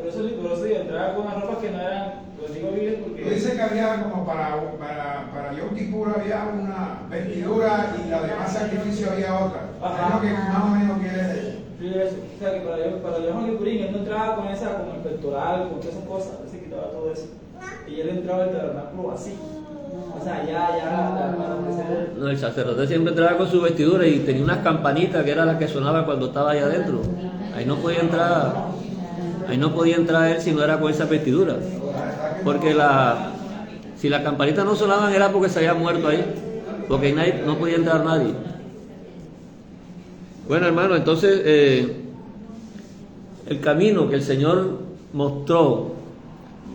por eso digo, entraba con unas ropas que no eran, lo digo viles porque. Dice que había como para Yom Kippur había una vestidura y la demás sacrificio había otra. Ajá. Es lo que más o menos quiere decir. Sí, eso. O sea, que para Yom Kippurim él no entraba con el pectoral, con todas esas cosas, él se quitaba todo eso. Y él entraba al tabernáculo así. O sea, ya para ofrecer. No, el sacerdote siempre entraba con su vestidura y tenía unas campanitas que eran las que sonaban cuando estaba allá adentro. Ahí no podía entrar él si no era con esa vestidura. Porque si las campanitas no sonaban era porque se había muerto ahí. Porque no podía entrar nadie. Bueno, hermano, entonces el camino que el Señor mostró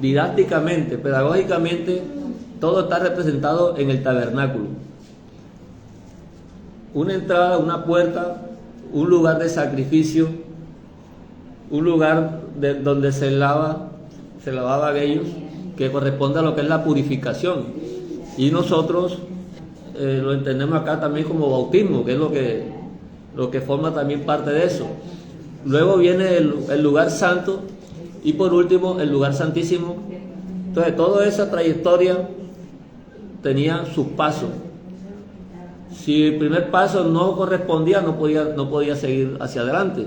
didácticamente, pedagógicamente, todo está representado en el tabernáculo. Una entrada, una puerta, un lugar de sacrificio, un lugar donde se lavaba aquellos, que corresponde a lo que es la purificación. Y nosotros lo entendemos acá también como bautismo, que es lo que forma también parte de eso. Luego viene el lugar santo y por último el lugar santísimo. Entonces toda esa trayectoria tenía sus pasos, Si el primer paso no correspondía, no podía seguir hacia adelante.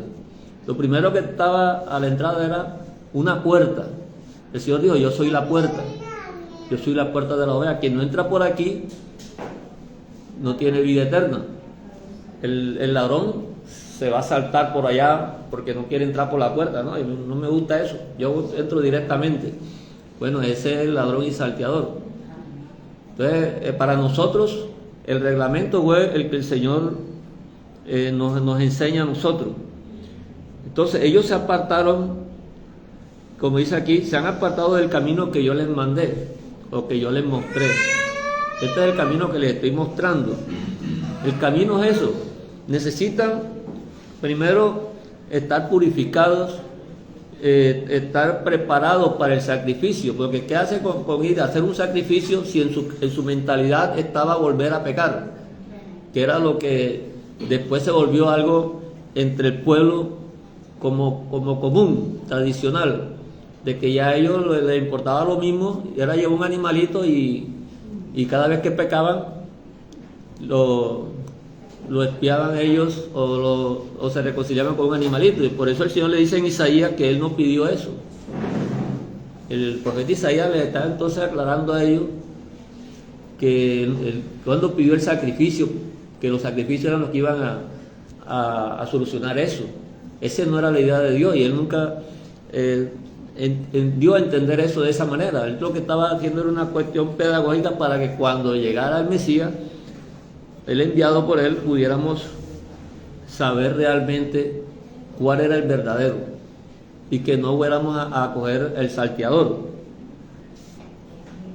Lo primero que estaba a la entrada era una puerta. El Señor dijo, yo soy la puerta. Yo soy la puerta de la oveja. Quien no entra por aquí no tiene vida eterna. El ladrón se va a saltar por allá porque no quiere entrar por la puerta, ¿no? Y no me gusta eso. Yo entro directamente. Bueno, ese es el ladrón y salteador. Entonces, para nosotros, el reglamento fue el que el Señor nos enseña a nosotros. Entonces, ellos se apartaron, como dice aquí, se han apartado del camino que yo les mandé, o que yo les mostré. Este es el camino que les estoy mostrando. El camino es eso. Necesitan, primero, estar purificados, estar preparados para el sacrificio, porque ¿qué hace con ir a hacer un sacrificio si en su mentalidad estaba volver a pecar? Que era lo que después se volvió algo entre el pueblo como común, tradicional, de que ya a ellos les importaba lo mismo, y era llevar un animalito y cada vez que pecaban lo espiaban ellos o se reconciliaban con un animalito. Y por eso el Señor le dice en Isaías que Él no pidió eso. El profeta Isaías le está entonces aclarando a ellos que cuando pidió el sacrificio, que los sacrificios eran los que iban a solucionar eso. Esa no era la idea de Dios, y Él nunca dio a entender eso de esa manera. Él lo que estaba haciendo era una cuestión pedagógica para que cuando llegara el Mesías, el enviado por Él, pudiéramos saber realmente cuál era el verdadero y que no fuéramos a coger el salteador.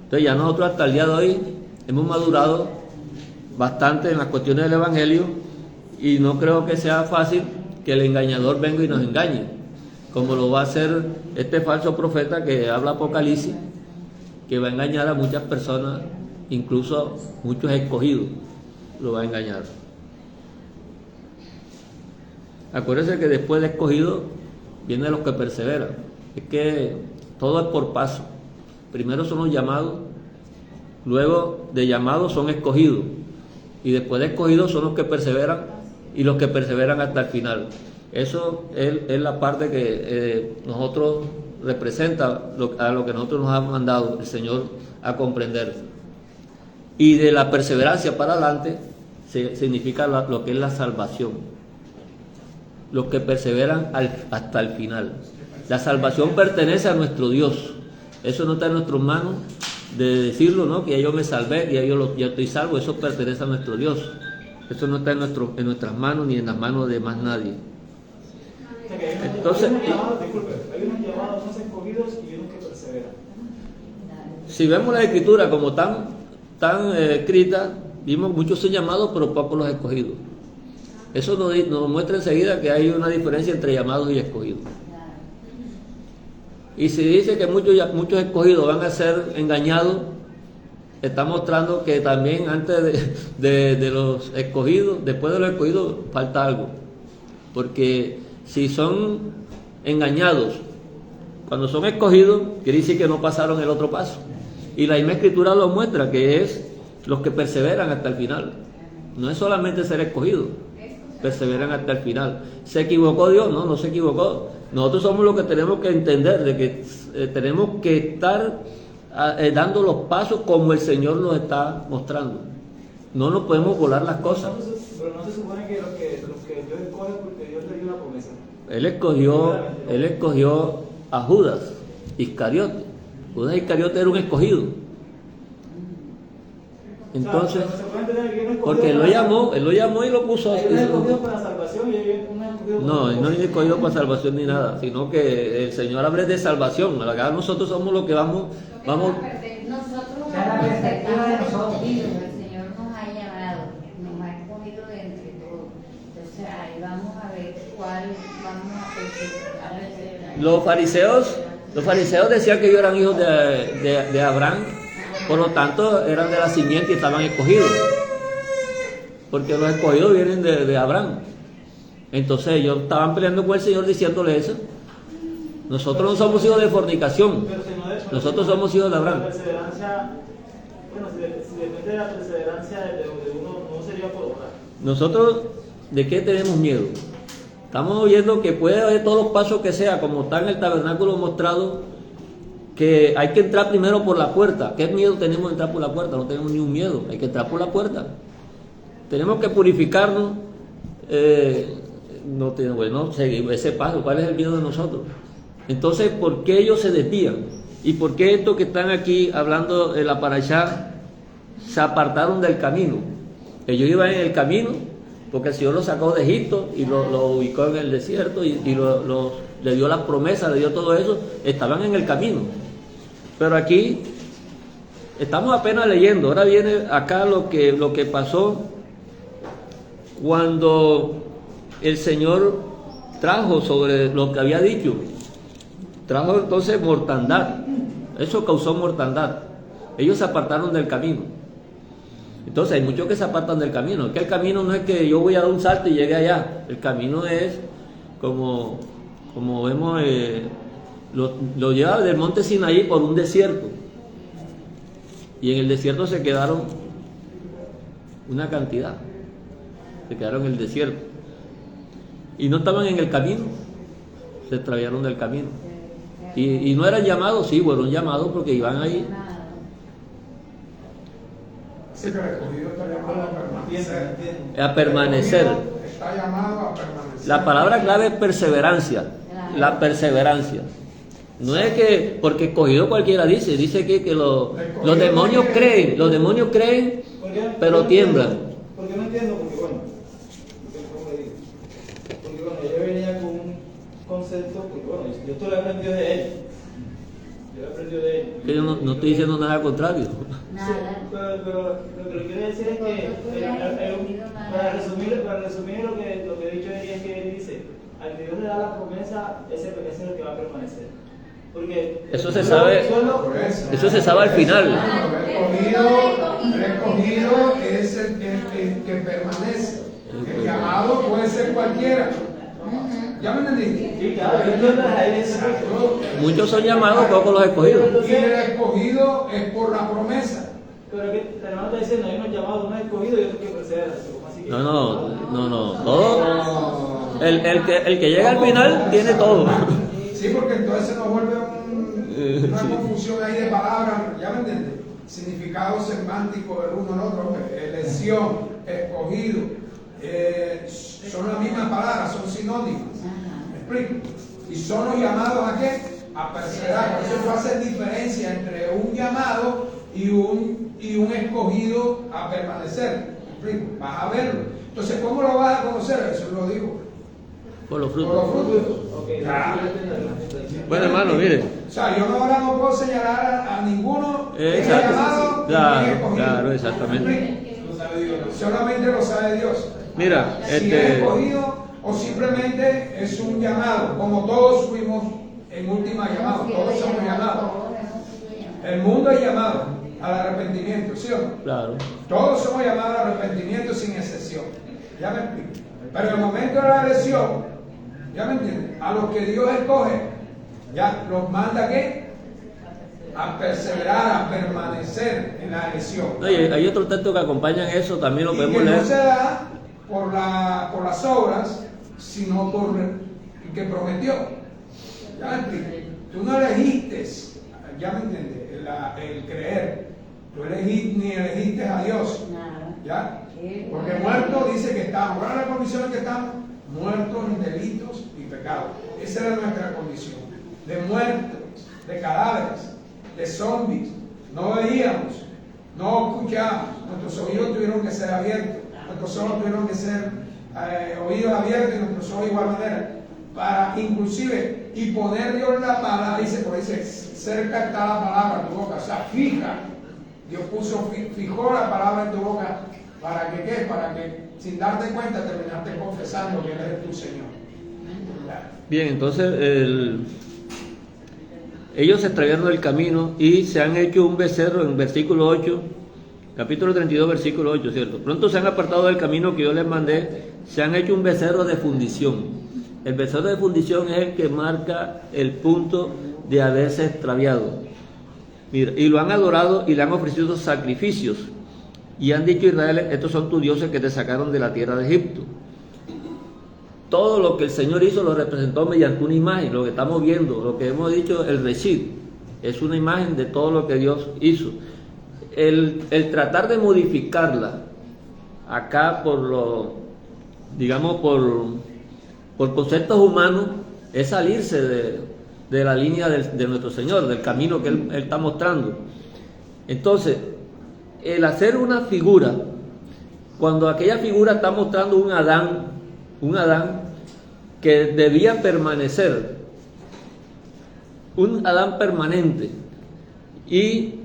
Entonces ya nosotros hasta el día de hoy hemos madurado bastante en las cuestiones del Evangelio, y no creo que sea fácil que el engañador venga y nos engañe, como lo va a hacer este falso profeta que habla Apocalipsis, que va a engañar a muchas personas, incluso muchos escogidos lo va a engañar. Acuérdense que después de escogido vienen los que perseveran. Es que todo es por paso. Primero son los llamados, luego de llamados son escogidos, y después de escogidos son los que perseveran, y los que perseveran hasta el final. Eso es la parte que nosotros representa a lo que nosotros nos ha mandado el Señor a comprender. Y de la perseverancia para adelante significa lo que es la salvación. Los que perseveran hasta el final. La salvación pertenece a nuestro Dios. Eso no está en nuestras manos de decirlo, ¿no? Que ya yo me salvé, ya yo estoy salvo. Eso pertenece a nuestro Dios. Eso no está en nuestras manos ni en las manos de más nadie. Entonces, hay unos llamados, unos escogidos y unos que perseveran. Si vemos la Escritura como tan escrita, vimos muchos son llamados, pero pocos los escogidos. Eso nos muestra enseguida que hay una diferencia entre llamados y escogidos. Y si dice que muchos escogidos van a ser engañados, está mostrando que también antes de los escogidos, después de los escogidos, falta algo. Porque si son engañados cuando son escogidos, quiere decir que no pasaron el otro paso. Y la misma Escritura lo muestra, que es los que perseveran hasta el final. No es solamente ser escogido, perseveran hasta el final. ¿Se equivocó Dios? No se equivocó. Nosotros somos los que tenemos que entender de que tenemos que estar dando los pasos como el Señor nos está mostrando. No nos podemos volar las cosas. Pero no se supone que los que Dios escoge porque Dios le dio una promesa. Él escogió a Judas Iscariote. Judas Iscariote era un escogido. Entonces, porque él lo llamó y lo puso. Hay un escogido para salvación y hay un escogido para No es escogido para salvación ni nada, sino que el Señor habla de salvación. Acá nosotros somos los que vamos. Nosotros la perspectiva de nosotros. el Señor nos ha llamado, nos ha escogido de entre todos. Entonces ahí vamos a ver cuál vamos a perseverar. Los fariseos decían que ellos eran hijos de Abraham, por lo tanto eran de la simiente y estaban escogidos, porque los escogidos vienen de Abraham. Entonces ellos estaban peleando con el Señor diciéndole eso. Nosotros no somos hijos de fornicación, nosotros somos hijos de Abraham. La perseverancia, bueno, si depende de la perseverancia de uno, no sería ya puedo orar. Nosotros, ¿de qué tenemos miedo? Estamos oyendo que puede haber todos los pasos que sea, como está en el tabernáculo mostrado, que hay que entrar primero por la puerta. ¿Qué miedo tenemos de entrar por la puerta? No tenemos ni un miedo, hay que entrar por la puerta. Tenemos que purificarnos. No tenemos, bueno, ese paso, ¿cuál es el miedo de nosotros? Entonces, ¿por qué ellos se desvían? ¿Y por qué estos que están aquí hablando de la parashá se apartaron del camino? Ellos iban en el camino porque el Señor los sacó de Egipto y lo ubicó en el desierto y le dio las promesas, le dio todo eso, estaban en el camino. Pero aquí estamos apenas leyendo. Ahora viene acá lo que pasó cuando el Señor trajo sobre lo que había dicho. Trajo entonces mortandad. Eso causó mortandad. Ellos se apartaron del camino. Entonces hay muchos que se apartan del camino. Es que el camino no es que yo voy a dar un salto y llegue allá. El camino es como vemos, lo lleva del monte Sinaí por un desierto. Y en el desierto se quedaron una cantidad. Se quedaron en el desierto. Y no estaban en el camino. Se extraviaron del camino. Y no eran llamados, sí, fueron llamados porque iban ahí. Así que el escogido está llamado a permanecer. A permanecer. Está llamado a permanecer. La palabra clave es perseverancia. La perseverancia. No es que, porque escogido cualquiera dice que los demonios creen, ¿Por qué? pero tiemblan. Porque no entiendo, porque bueno, yo venía con un concepto, porque bueno, yo esto lo he aprendido de él. Yo lo he aprendido de él. Yo no estoy diciendo nada contrario. Nada. Pero lo que quiero decir es que, para resumir lo que he dicho de él, es que él dice, al que Dios le da la promesa, ese es el que va a permanecer. Porque Eso se sabe. Eso se sabe al final. El escogido es el que permanece. El llamado puede ser cualquiera. ¿Ya me entendiste? Sí, claro, yo entiendo ahí eso. Muchos son llamados, pocos los escogidos. Y el escogido es por la promesa. Pero que el hermano está diciendo, hay unos llamados, unos escogidos y otros que perseveran. Así que... No. Todo. El que llega al final tiene todo. Sí, porque entonces se nos vuelve una confusión ahí de palabras, ¿ya me entiendes? Significado semántico del uno al otro, elección, escogido, son las mismas palabras, son sinónimas. ¿Me explico? Y son los llamados ¿a qué? A perseverar. Por eso tú haces diferencia entre un llamado y un escogido a permanecer. ¿Me explico? Vas a verlo. Entonces, ¿cómo lo vas a conocer? Eso lo digo. Por los Por frutos. los frutos. Okay, Claro. Bueno, hermano, mire. O sea, yo ahora no puedo señalar a ninguno que haya Exacto. llamado y escogido. Claro, exactamente. Solamente lo sabe Dios. Mira, Si es escogido o simplemente es un llamado, como todos fuimos en última llamada, todos somos llamados. El mundo es llamado al arrepentimiento, ¿sí o no? Claro. Todos somos llamados al arrepentimiento sin excepción. ¿Ya me explico? Pero en el momento de la elección, ¿ya me entiendes? A los que Dios escoge, ya los manda ¿qué? A perseverar, a permanecer en la elección. No, y hay otro texto que acompañan eso, también lo Y podemos que leer. no se da por las obras, sino por el que prometió. ¿Ya me explico? Tú no elegiste, ya me entiendes, el creer. Tú ni elegiste a Dios. ¿Ya? Porque muertos dice que estamos. ¿Cuál es la condición en que estamos? Muertos en delitos y pecados. Esa era nuestra condición. De muertos, de cadáveres, de zombies. No veíamos, no escuchábamos. Nuestros oídos tuvieron que ser abiertos. Nuestros ojos tuvieron que ser oídos abiertos y nuestros ojos de igual manera. Para inclusive, y poner Dios la palabra, dice, cerca está la palabra en tu boca. O sea, fija. Dios fijó la palabra en tu boca. ¿Para que qué? Para que sin darte cuenta terminaste confesando que Él es tu Señor. Bien, entonces ellos se extraviaron del camino y se han hecho un becerro en versículo 8, capítulo 32, versículo 8, ¿cierto? Pronto se han apartado del camino que yo les mandé, se han hecho un becerro de fundición. El becerro de fundición es el que marca el punto de haberse extraviado. Mira, y lo han adorado y le han ofrecido sacrificios. y han dicho a Israel, estos son tus dioses que te sacaron de la tierra de Egipto. Todo lo que el Señor hizo lo representó mediante una imagen. Lo que estamos viendo, lo que hemos dicho, el Reshit, es una imagen de todo lo que Dios hizo. El tratar de modificarla acá por conceptos humanos es salirse de la línea de nuestro Señor, del camino que Él está mostrando. Entonces, el hacer una figura, cuando aquella figura está mostrando un Adán que debía permanecer, un Adán permanente, y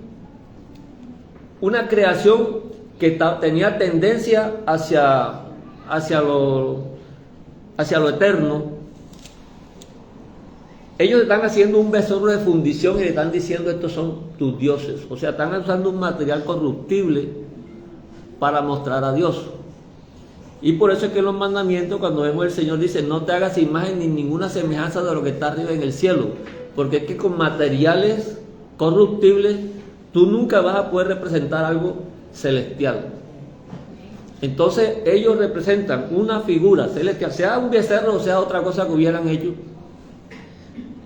una creación que tenía tendencia hacia lo eterno. Ellos están haciendo un becerro de fundición y le están diciendo, estos son tus dioses. O sea, están usando un material corruptible para mostrar a Dios. Y por eso es que en los mandamientos, cuando vemos el Señor dice, no te hagas imagen ni ninguna semejanza de lo que está arriba en el cielo. Porque es que con materiales corruptibles tú nunca vas a poder representar algo celestial. Entonces ellos representan una figura celestial, sea un becerro o sea otra cosa que hubieran hecho.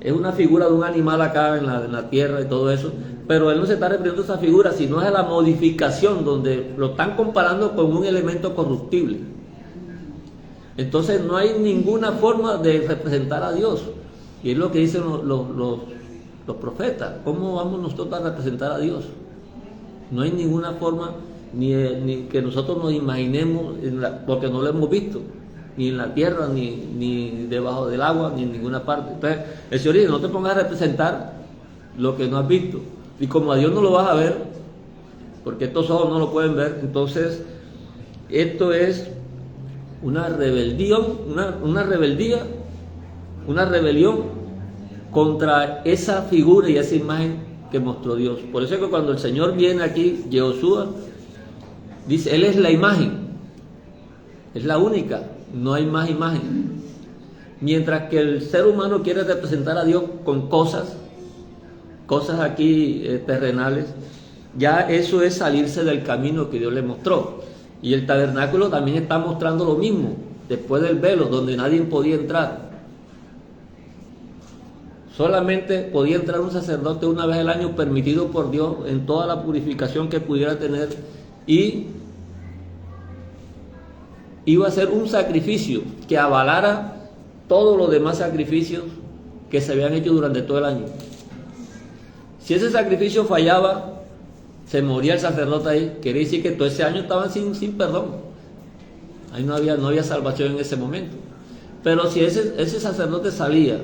Es una figura de un animal acá en la tierra y todo eso, pero él no se está refiriendo a esa figura, sino a la modificación, donde lo están comparando con un elemento corruptible. Entonces no hay ninguna forma de representar a Dios, y es lo que dicen los profetas. ¿Cómo vamos nosotros a representar a Dios? No hay ninguna forma ni que nosotros nos imaginemos, porque no lo hemos visto, ni en la tierra, ni debajo del agua, ni en ninguna parte. Entonces, el Señor dice, no te pongas a representar lo que no has visto. Y como a Dios no lo vas a ver, porque estos ojos no lo pueden ver, entonces esto es una rebelión, una rebelión contra esa figura y esa imagen que mostró Dios. Por eso es que cuando el Señor viene aquí, Yehoshua, dice, Él es la imagen, es la única, no hay más imagen. Mientras que el ser humano quiere representar a Dios con cosas aquí terrenales, ya eso es salirse del camino que Dios le mostró. Y el tabernáculo también está mostrando lo mismo, después del velo, donde nadie podía entrar. Solamente podía entrar un sacerdote una vez al año, permitido por Dios en toda la purificación que pudiera tener, y iba a ser un sacrificio que avalara todos los demás sacrificios que se habían hecho durante todo el año. Si ese sacrificio fallaba, se moría el sacerdote ahí. Quiere decir que todo ese año estaban sin perdón. Ahí no había salvación en ese momento. Pero si ese sacerdote salía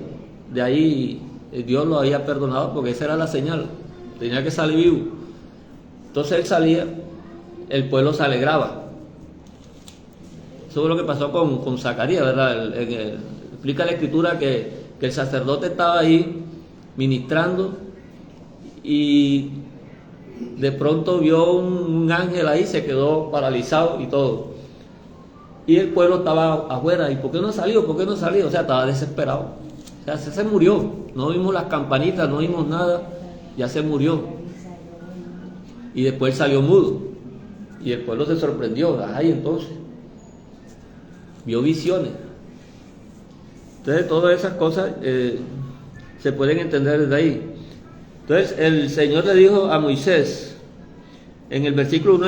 de ahí, Dios lo había perdonado, porque esa era la señal, tenía que salir vivo. Entonces él salía, el pueblo se alegraba. Eso es lo que pasó con Zacarías, ¿verdad? Explica la Escritura que el sacerdote estaba ahí ministrando y de pronto vio un ángel ahí, se quedó paralizado y todo. Y el pueblo estaba afuera. ¿Y por qué no salió? ¿Por qué no salió? O sea, estaba desesperado. O sea, se murió. No vimos las campanitas, no vimos nada. Ya se murió. Y después salió mudo. Y el pueblo se sorprendió. Ay, entonces. Vio visiones. Entonces, todas esas cosas se pueden entender desde ahí. Entonces, el Señor le dijo a Moisés, en el versículo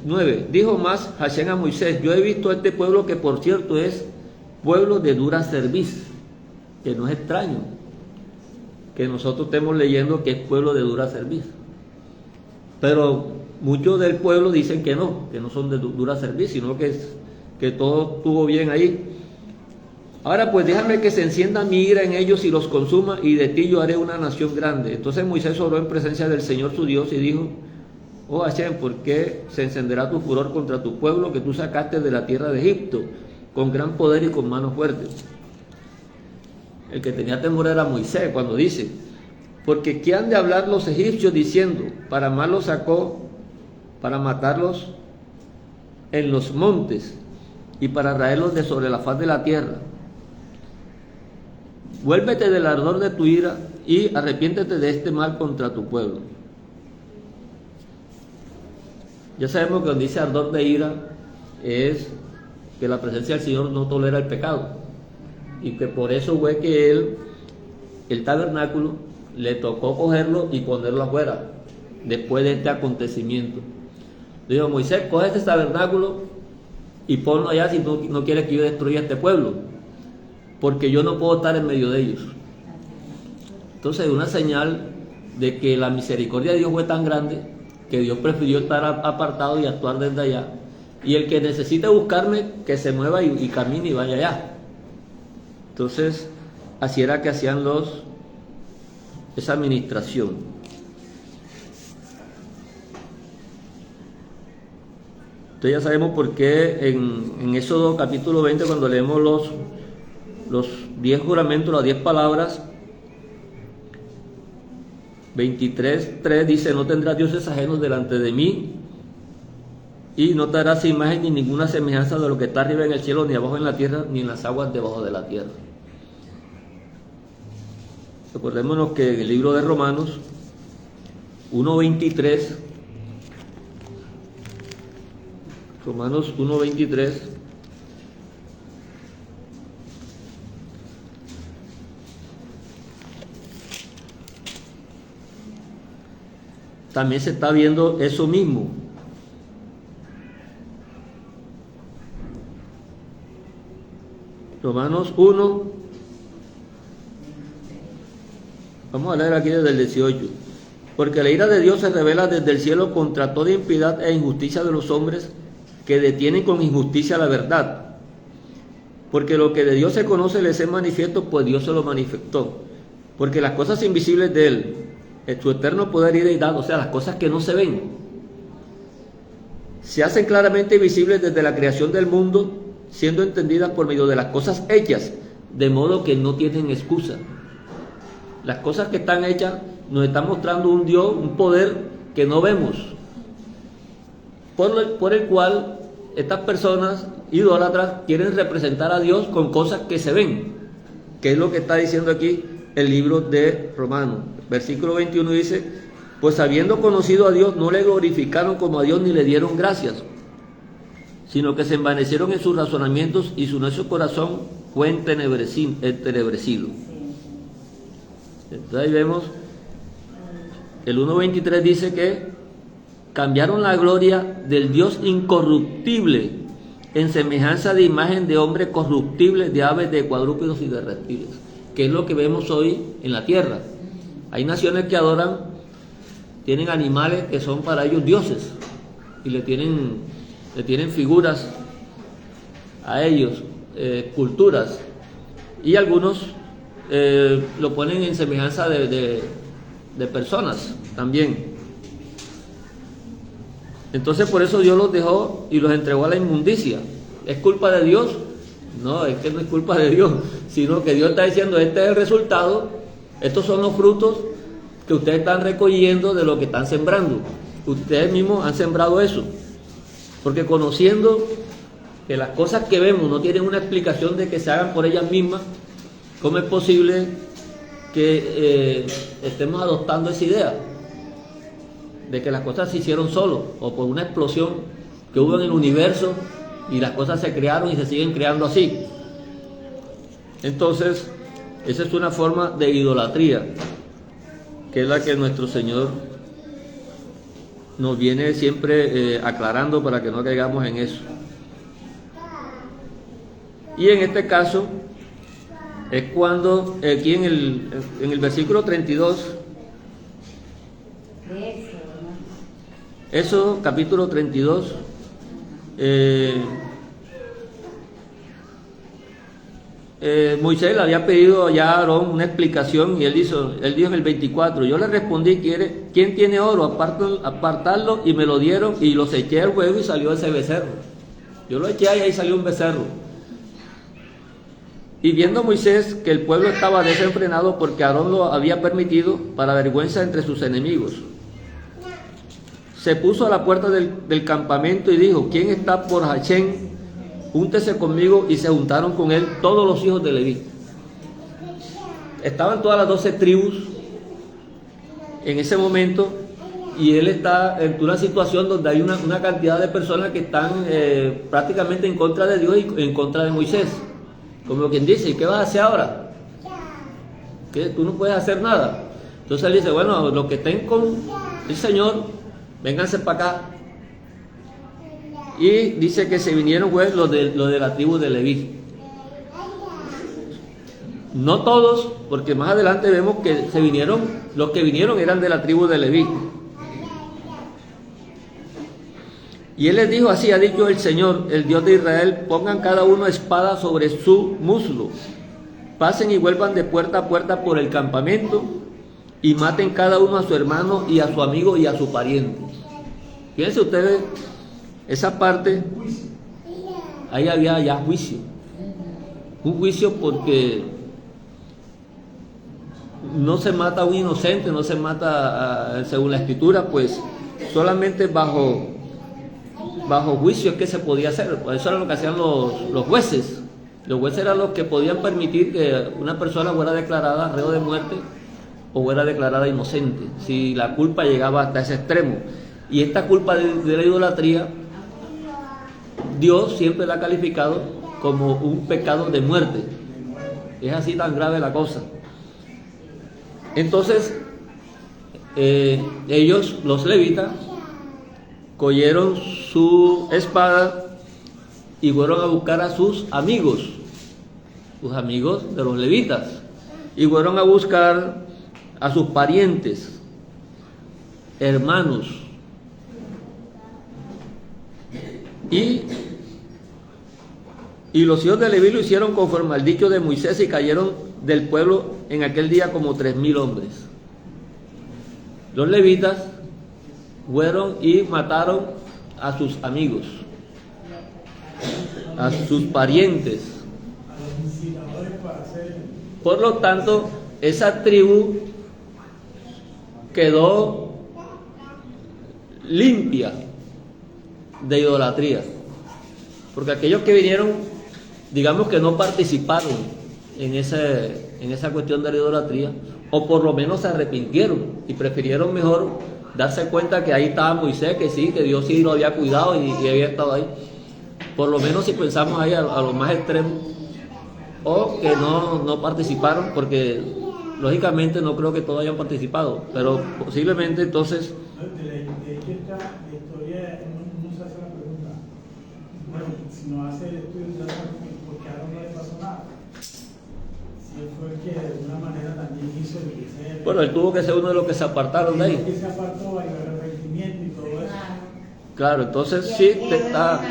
9, dijo más Hashem a Moisés, yo he visto a este pueblo que por cierto es pueblo de dura cerviz, que no es extraño que nosotros estemos leyendo que es pueblo de dura cerviz, pero muchos del pueblo dicen que no son de dura cerviz, sino que todo estuvo bien ahí. Ahora pues déjame que se encienda mi ira en ellos y los consuma, y de ti yo haré una nación grande. Entonces Moisés oró en presencia del Señor su Dios y dijo, oh Hashem, ¿por qué se encenderá tu furor contra tu pueblo que tú sacaste de la tierra de Egipto con gran poder y con manos fuertes? El que tenía temor era Moisés cuando dice, porque ¿qué han de hablar los egipcios diciendo, para mal los sacó, para matarlos en los montes y para raerlos de sobre la faz de la tierra? Vuélvete del ardor de tu ira y arrepiéntete de este mal contra tu pueblo. Ya sabemos que donde dice ardor de ira es que la presencia del Señor no tolera el pecado, y que por eso fue que el tabernáculo le tocó cogerlo y ponerlo afuera después de este acontecimiento. Dijo: Moisés, coge este tabernáculo y ponlo allá si no quieres que yo destruya este pueblo, porque yo no puedo estar en medio de ellos. Entonces, una señal de que la misericordia de Dios fue tan grande que Dios prefirió estar apartado y actuar desde allá, y el que necesite buscarme, que se mueva y camine y vaya allá. Entonces, así era que hacían esa administración. Entonces ya sabemos por qué en Éxodo capítulo 20, cuando leemos los 10 juramentos, las 10 palabras, 23:3 dice: no tendrás dioses ajenos delante de mí, y no te harás imagen ni ninguna semejanza de lo que está arriba en el cielo, ni abajo en la tierra, ni en las aguas debajo de la tierra. Recordémonos que en el libro de Romanos 1:23, Romanos 1:23, también se está viendo eso mismo. Romanos 1, vamos a leer aquí desde el 18. Porque la ira de Dios se revela desde el cielo contra toda impiedad e injusticia de los hombres que detienen con injusticia la verdad. Porque lo que de Dios se conoce les es manifiesto, pues Dios se lo manifestó. Porque las cosas invisibles de Él, su eterno poder y deidad, o sea, las cosas que no se ven, se hacen claramente visibles desde la creación del mundo, siendo entendidas por medio de las cosas hechas, de modo que no tienen excusa. Las cosas que están hechas nos están mostrando un Dios, un poder que no vemos, por el cual estas personas idólatras quieren representar a Dios con cosas que se ven, que es lo que está diciendo aquí el libro de Romanos. Versículo 21 dice: pues habiendo conocido a Dios, no le glorificaron como a Dios ni le dieron gracias, sino que se envanecieron en sus razonamientos, y su necio corazón fue entenebrecido. Entonces ahí vemos, el 1:23 dice que cambiaron la gloria del Dios incorruptible en semejanza de imagen de hombre corruptible, de aves, de cuadrúpedos y de reptiles, que es lo que vemos hoy en la tierra. Hay naciones que adoran, tienen animales que son para ellos dioses, y le tienen figuras a ellos, culturas, y algunos lo ponen en semejanza de personas también. Entonces por eso Dios los dejó y los entregó a la inmundicia. ¿Es culpa de Dios? No, es que no es culpa de Dios, sino que Dios está diciendo: este es el resultado, estos son los frutos que ustedes están recogiendo de lo que están sembrando. Ustedes mismos han sembrado eso. Porque conociendo que las cosas que vemos no tienen una explicación de que se hagan por ellas mismas, ¿cómo es posible que estemos adoptando esa idea de que las cosas se hicieron solo, o por una explosión que hubo en el universo y las cosas se crearon y se siguen creando así? Entonces, esa es una forma de idolatría, que es la que nuestro Señor nos viene siempre aclarando para que no caigamos en eso. Y en este caso es cuando aquí en el versículo 32, eso, capítulo 32, Moisés le había pedido ya a Aarón una explicación, y él dijo en el 24: yo le respondí: ¿quién tiene oro? Apartarlo, y me lo dieron, y los eché al fuego y salió ese becerro. Yo lo eché y ahí salió un becerro. Y viendo Moisés que el pueblo estaba desenfrenado porque Aarón lo había permitido, para vergüenza entre sus enemigos, se puso a la puerta del campamento y dijo: ¿quién está por Hachén? Júntese conmigo. Y se juntaron con él todos los hijos de Leví. Estaban todas las 12 tribus en ese momento y él está en una situación donde hay una cantidad de personas que están prácticamente en contra de Dios y en contra de Moisés. Como quien dice, ¿y qué vas a hacer ahora? ¿Qué? Tú no puedes hacer nada. Entonces él dice, bueno, los que estén con el Señor, vénganse para acá. Y dice que se vinieron pues los de la tribu de Leví. No todos, porque más adelante vemos que los que vinieron eran de la tribu de Leví. Y él les dijo así, ha dicho el Señor, el Dios de Israel, pongan cada uno espada sobre su muslo, pasen y vuelvan de puerta a puerta por el campamento y maten cada uno a su hermano y a su amigo y a su pariente. Fíjense ustedes, esa parte, ahí había ya juicio. Un juicio porque no se mata a un inocente, no se mata según la escritura, pues solamente bajo juicio es que se podía hacer. Eso era lo que hacían los jueces. Los jueces eran los que podían permitir que una persona fuera declarada reo de muerte o fuera declarada inocente, si la culpa llegaba hasta ese extremo. Y esta culpa de la idolatría, Dios siempre la ha calificado como un pecado de muerte. Es así tan grave la cosa. Entonces, ellos, los levitas, cogieron su espada y fueron a buscar a sus amigos de los levitas, y fueron a buscar a sus parientes, hermanos, y los hijos de Leví lo hicieron conforme al dicho de Moisés y cayeron del pueblo en aquel día como 3,000 hombres. Los levitas fueron y mataron a sus amigos, a sus parientes. Por lo tanto, esa tribu quedó limpia de idolatría, porque aquellos que vinieron, digamos que no participaron en esa cuestión de la idolatría, o por lo menos se arrepintieron y prefirieron mejor darse cuenta que ahí estaba Moisés, que sí, que Dios sí lo había cuidado y había estado ahí. Por lo menos si pensamos ahí a lo más extremo, o que no participaron, porque lógicamente no creo que todos hayan participado, pero posiblemente entonces... De hecho, la historia no se hace la pregunta, bueno, si no hace el estudio, porque a Aaron no le pasó nada. Si él fue el que de alguna manera también hizo el que sea. Bueno, él tuvo que ser uno de los que se apartaron de ahí. Que se apartó, hay arrepentimiento y todo eso. Claro, entonces sí te está...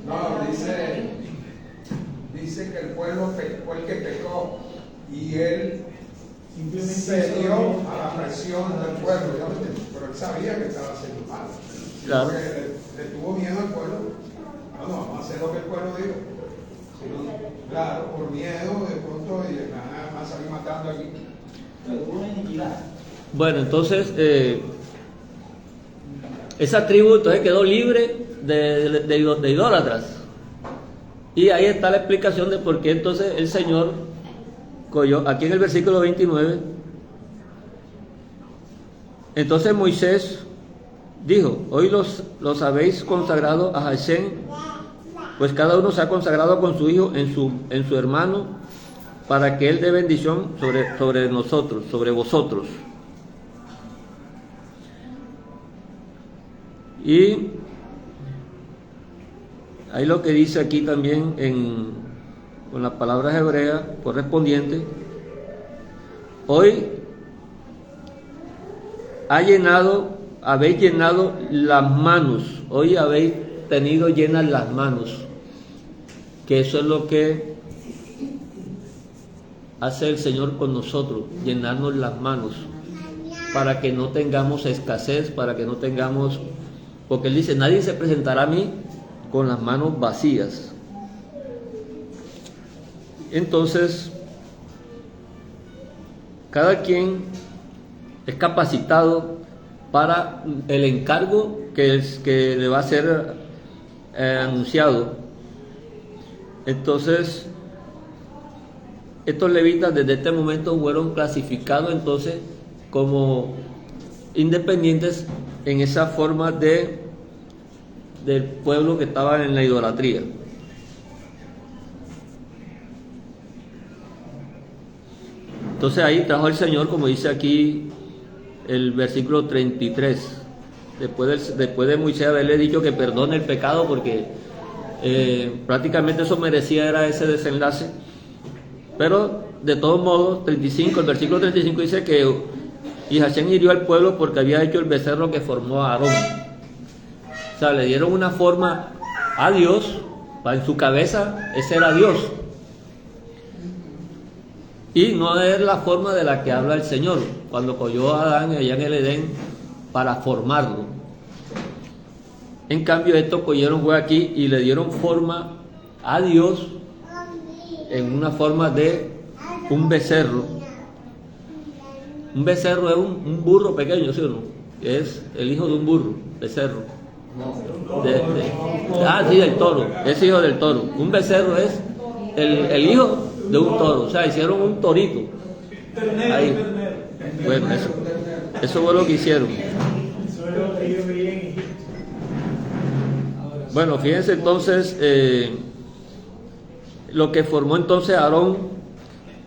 No, dice que el pueblo fue el que pecó y él se dio a la presión del pueblo, pero él sabía que estaba haciendo mal. Claro. Le tuvo miedo al pueblo. No, vamos a hacer lo que el pueblo dijo. Claro, por miedo de pronto y nada más salir matando aquí. Pero hubo una iniquidad. Bueno, entonces esa tribu entonces quedó libre de idólatras. Y ahí está la explicación de por qué entonces el Señor cogió, aquí en el versículo 29, entonces Moisés dijo, hoy los habéis consagrado a Hashem, pues cada uno se ha consagrado con su hijo en su hermano, para que él dé bendición sobre nosotros, sobre vosotros. Y hay lo que dice aquí también con las palabras hebreas correspondientes. Hoy habéis llenado las manos, hoy habéis tenido llenas las manos, que eso es lo que hace el Señor con nosotros, llenarnos las manos, para que no tengamos escasez, para que no tengamos, porque Él dice, nadie se presentará a mí con las manos vacías. Entonces, cada quien es capacitado para el encargo que le va a ser anunciado. Entonces, estos levitas desde este momento fueron clasificados entonces como independientes en esa forma del pueblo que estaba en la idolatría. Entonces ahí trajo el Señor, como dice aquí el versículo 33, después de Moisés haberle dicho que perdone el pecado, porque prácticamente eso merecía era ese desenlace. Pero de todos modos, el versículo 35 dice que y Hashem hirió al pueblo porque había hecho el becerro que formó a Aarón. O sea, le dieron una forma a Dios, en su cabeza ese era Dios. Y no es la forma de la que habla el Señor, cuando cogió a Adán allá en el Edén para formarlo. En cambio, estos cogieron fue aquí y le dieron forma a Dios en una forma de un becerro. Un becerro es un burro pequeño, ¿sí o no? Es el hijo de un burro, becerro. Sí, del toro, es hijo del toro. Un becerro es el hijo de un toro, o sea, hicieron un torito. Ahí. Bueno, eso fue lo que hicieron. Bueno, fíjense entonces, lo que formó entonces Aarón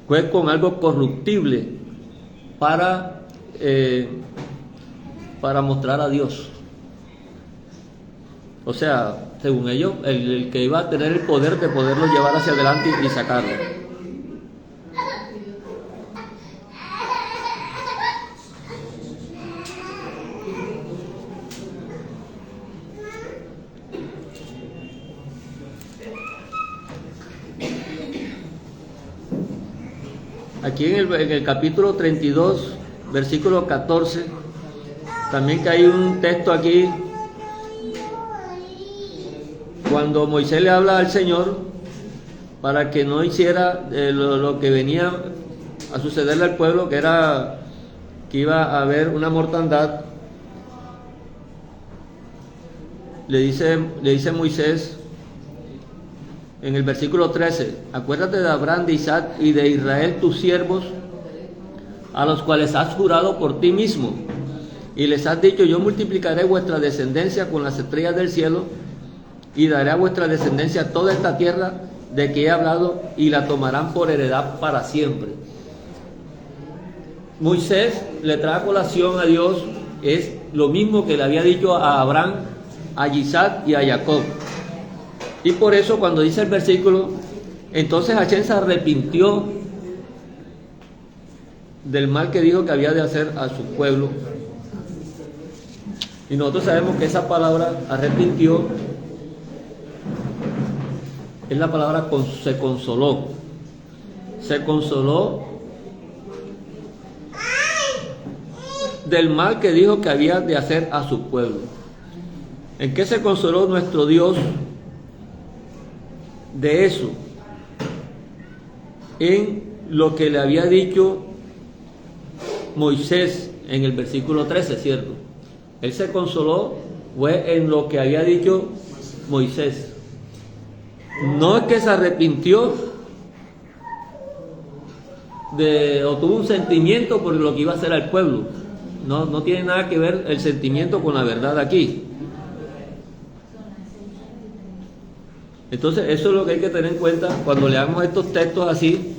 fue con algo corruptible para mostrar a Dios. O sea, según ellos, el que iba a tener el poder de poderlo llevar hacia adelante y sacarlo. Aquí en el capítulo 32, versículo 14, también que hay un texto aquí, cuando Moisés le habla al Señor para que no hiciera lo que venía a sucederle al pueblo, que era que iba a haber una mortandad. Le dice Moisés en el versículo 13: acuérdate de Abraham, de Isaac y de Israel tus siervos, a los cuales has jurado por ti mismo, y les has dicho: yo multiplicaré vuestra descendencia con las estrellas del cielo, y daré a vuestra descendencia toda esta tierra de que he hablado, y la tomarán por heredad para siempre. Moisés le trae a colación a Dios, es lo mismo que le había dicho a Abraham, a Isaac y a Jacob. Y por eso cuando dice el versículo, entonces Hashem se arrepintió del mal que dijo que había de hacer a su pueblo. Y nosotros sabemos que esa palabra arrepintió es la palabra se consoló. Se consoló del mal que dijo que había de hacer a su pueblo. ¿En qué se consoló nuestro Dios de eso? En lo que le había dicho Moisés en el versículo 13, ¿cierto? Él se consoló fue en lo que había dicho Moisés. No es que se arrepintió o tuvo un sentimiento por lo que iba a hacer al pueblo. No tiene nada que ver el sentimiento con la verdad aquí. Entonces eso es lo que hay que tener en cuenta cuando leamos estos textos así,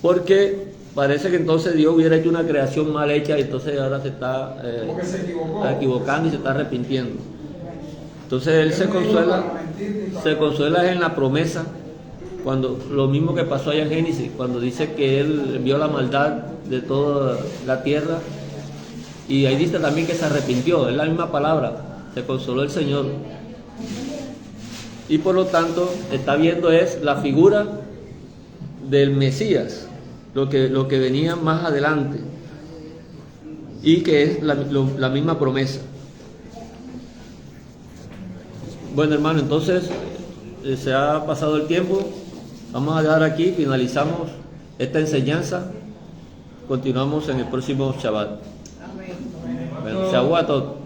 porque parece que entonces Dios hubiera hecho una creación mal hecha y entonces ahora se está equivocando y se está arrepintiendo. Entonces él se consuela en la promesa, cuando lo mismo que pasó allá en Génesis, cuando dice que él vio la maldad de toda la tierra, y ahí dice también que se arrepintió, es la misma palabra, se consoló el Señor. Y por lo tanto está viendo es la figura del Mesías, lo que venía más adelante, y que es la misma promesa. Bueno, hermano, entonces se ha pasado el tiempo. Vamos a dejar aquí, finalizamos esta enseñanza. Continuamos en el próximo Shabbat. Bueno, Shavuot.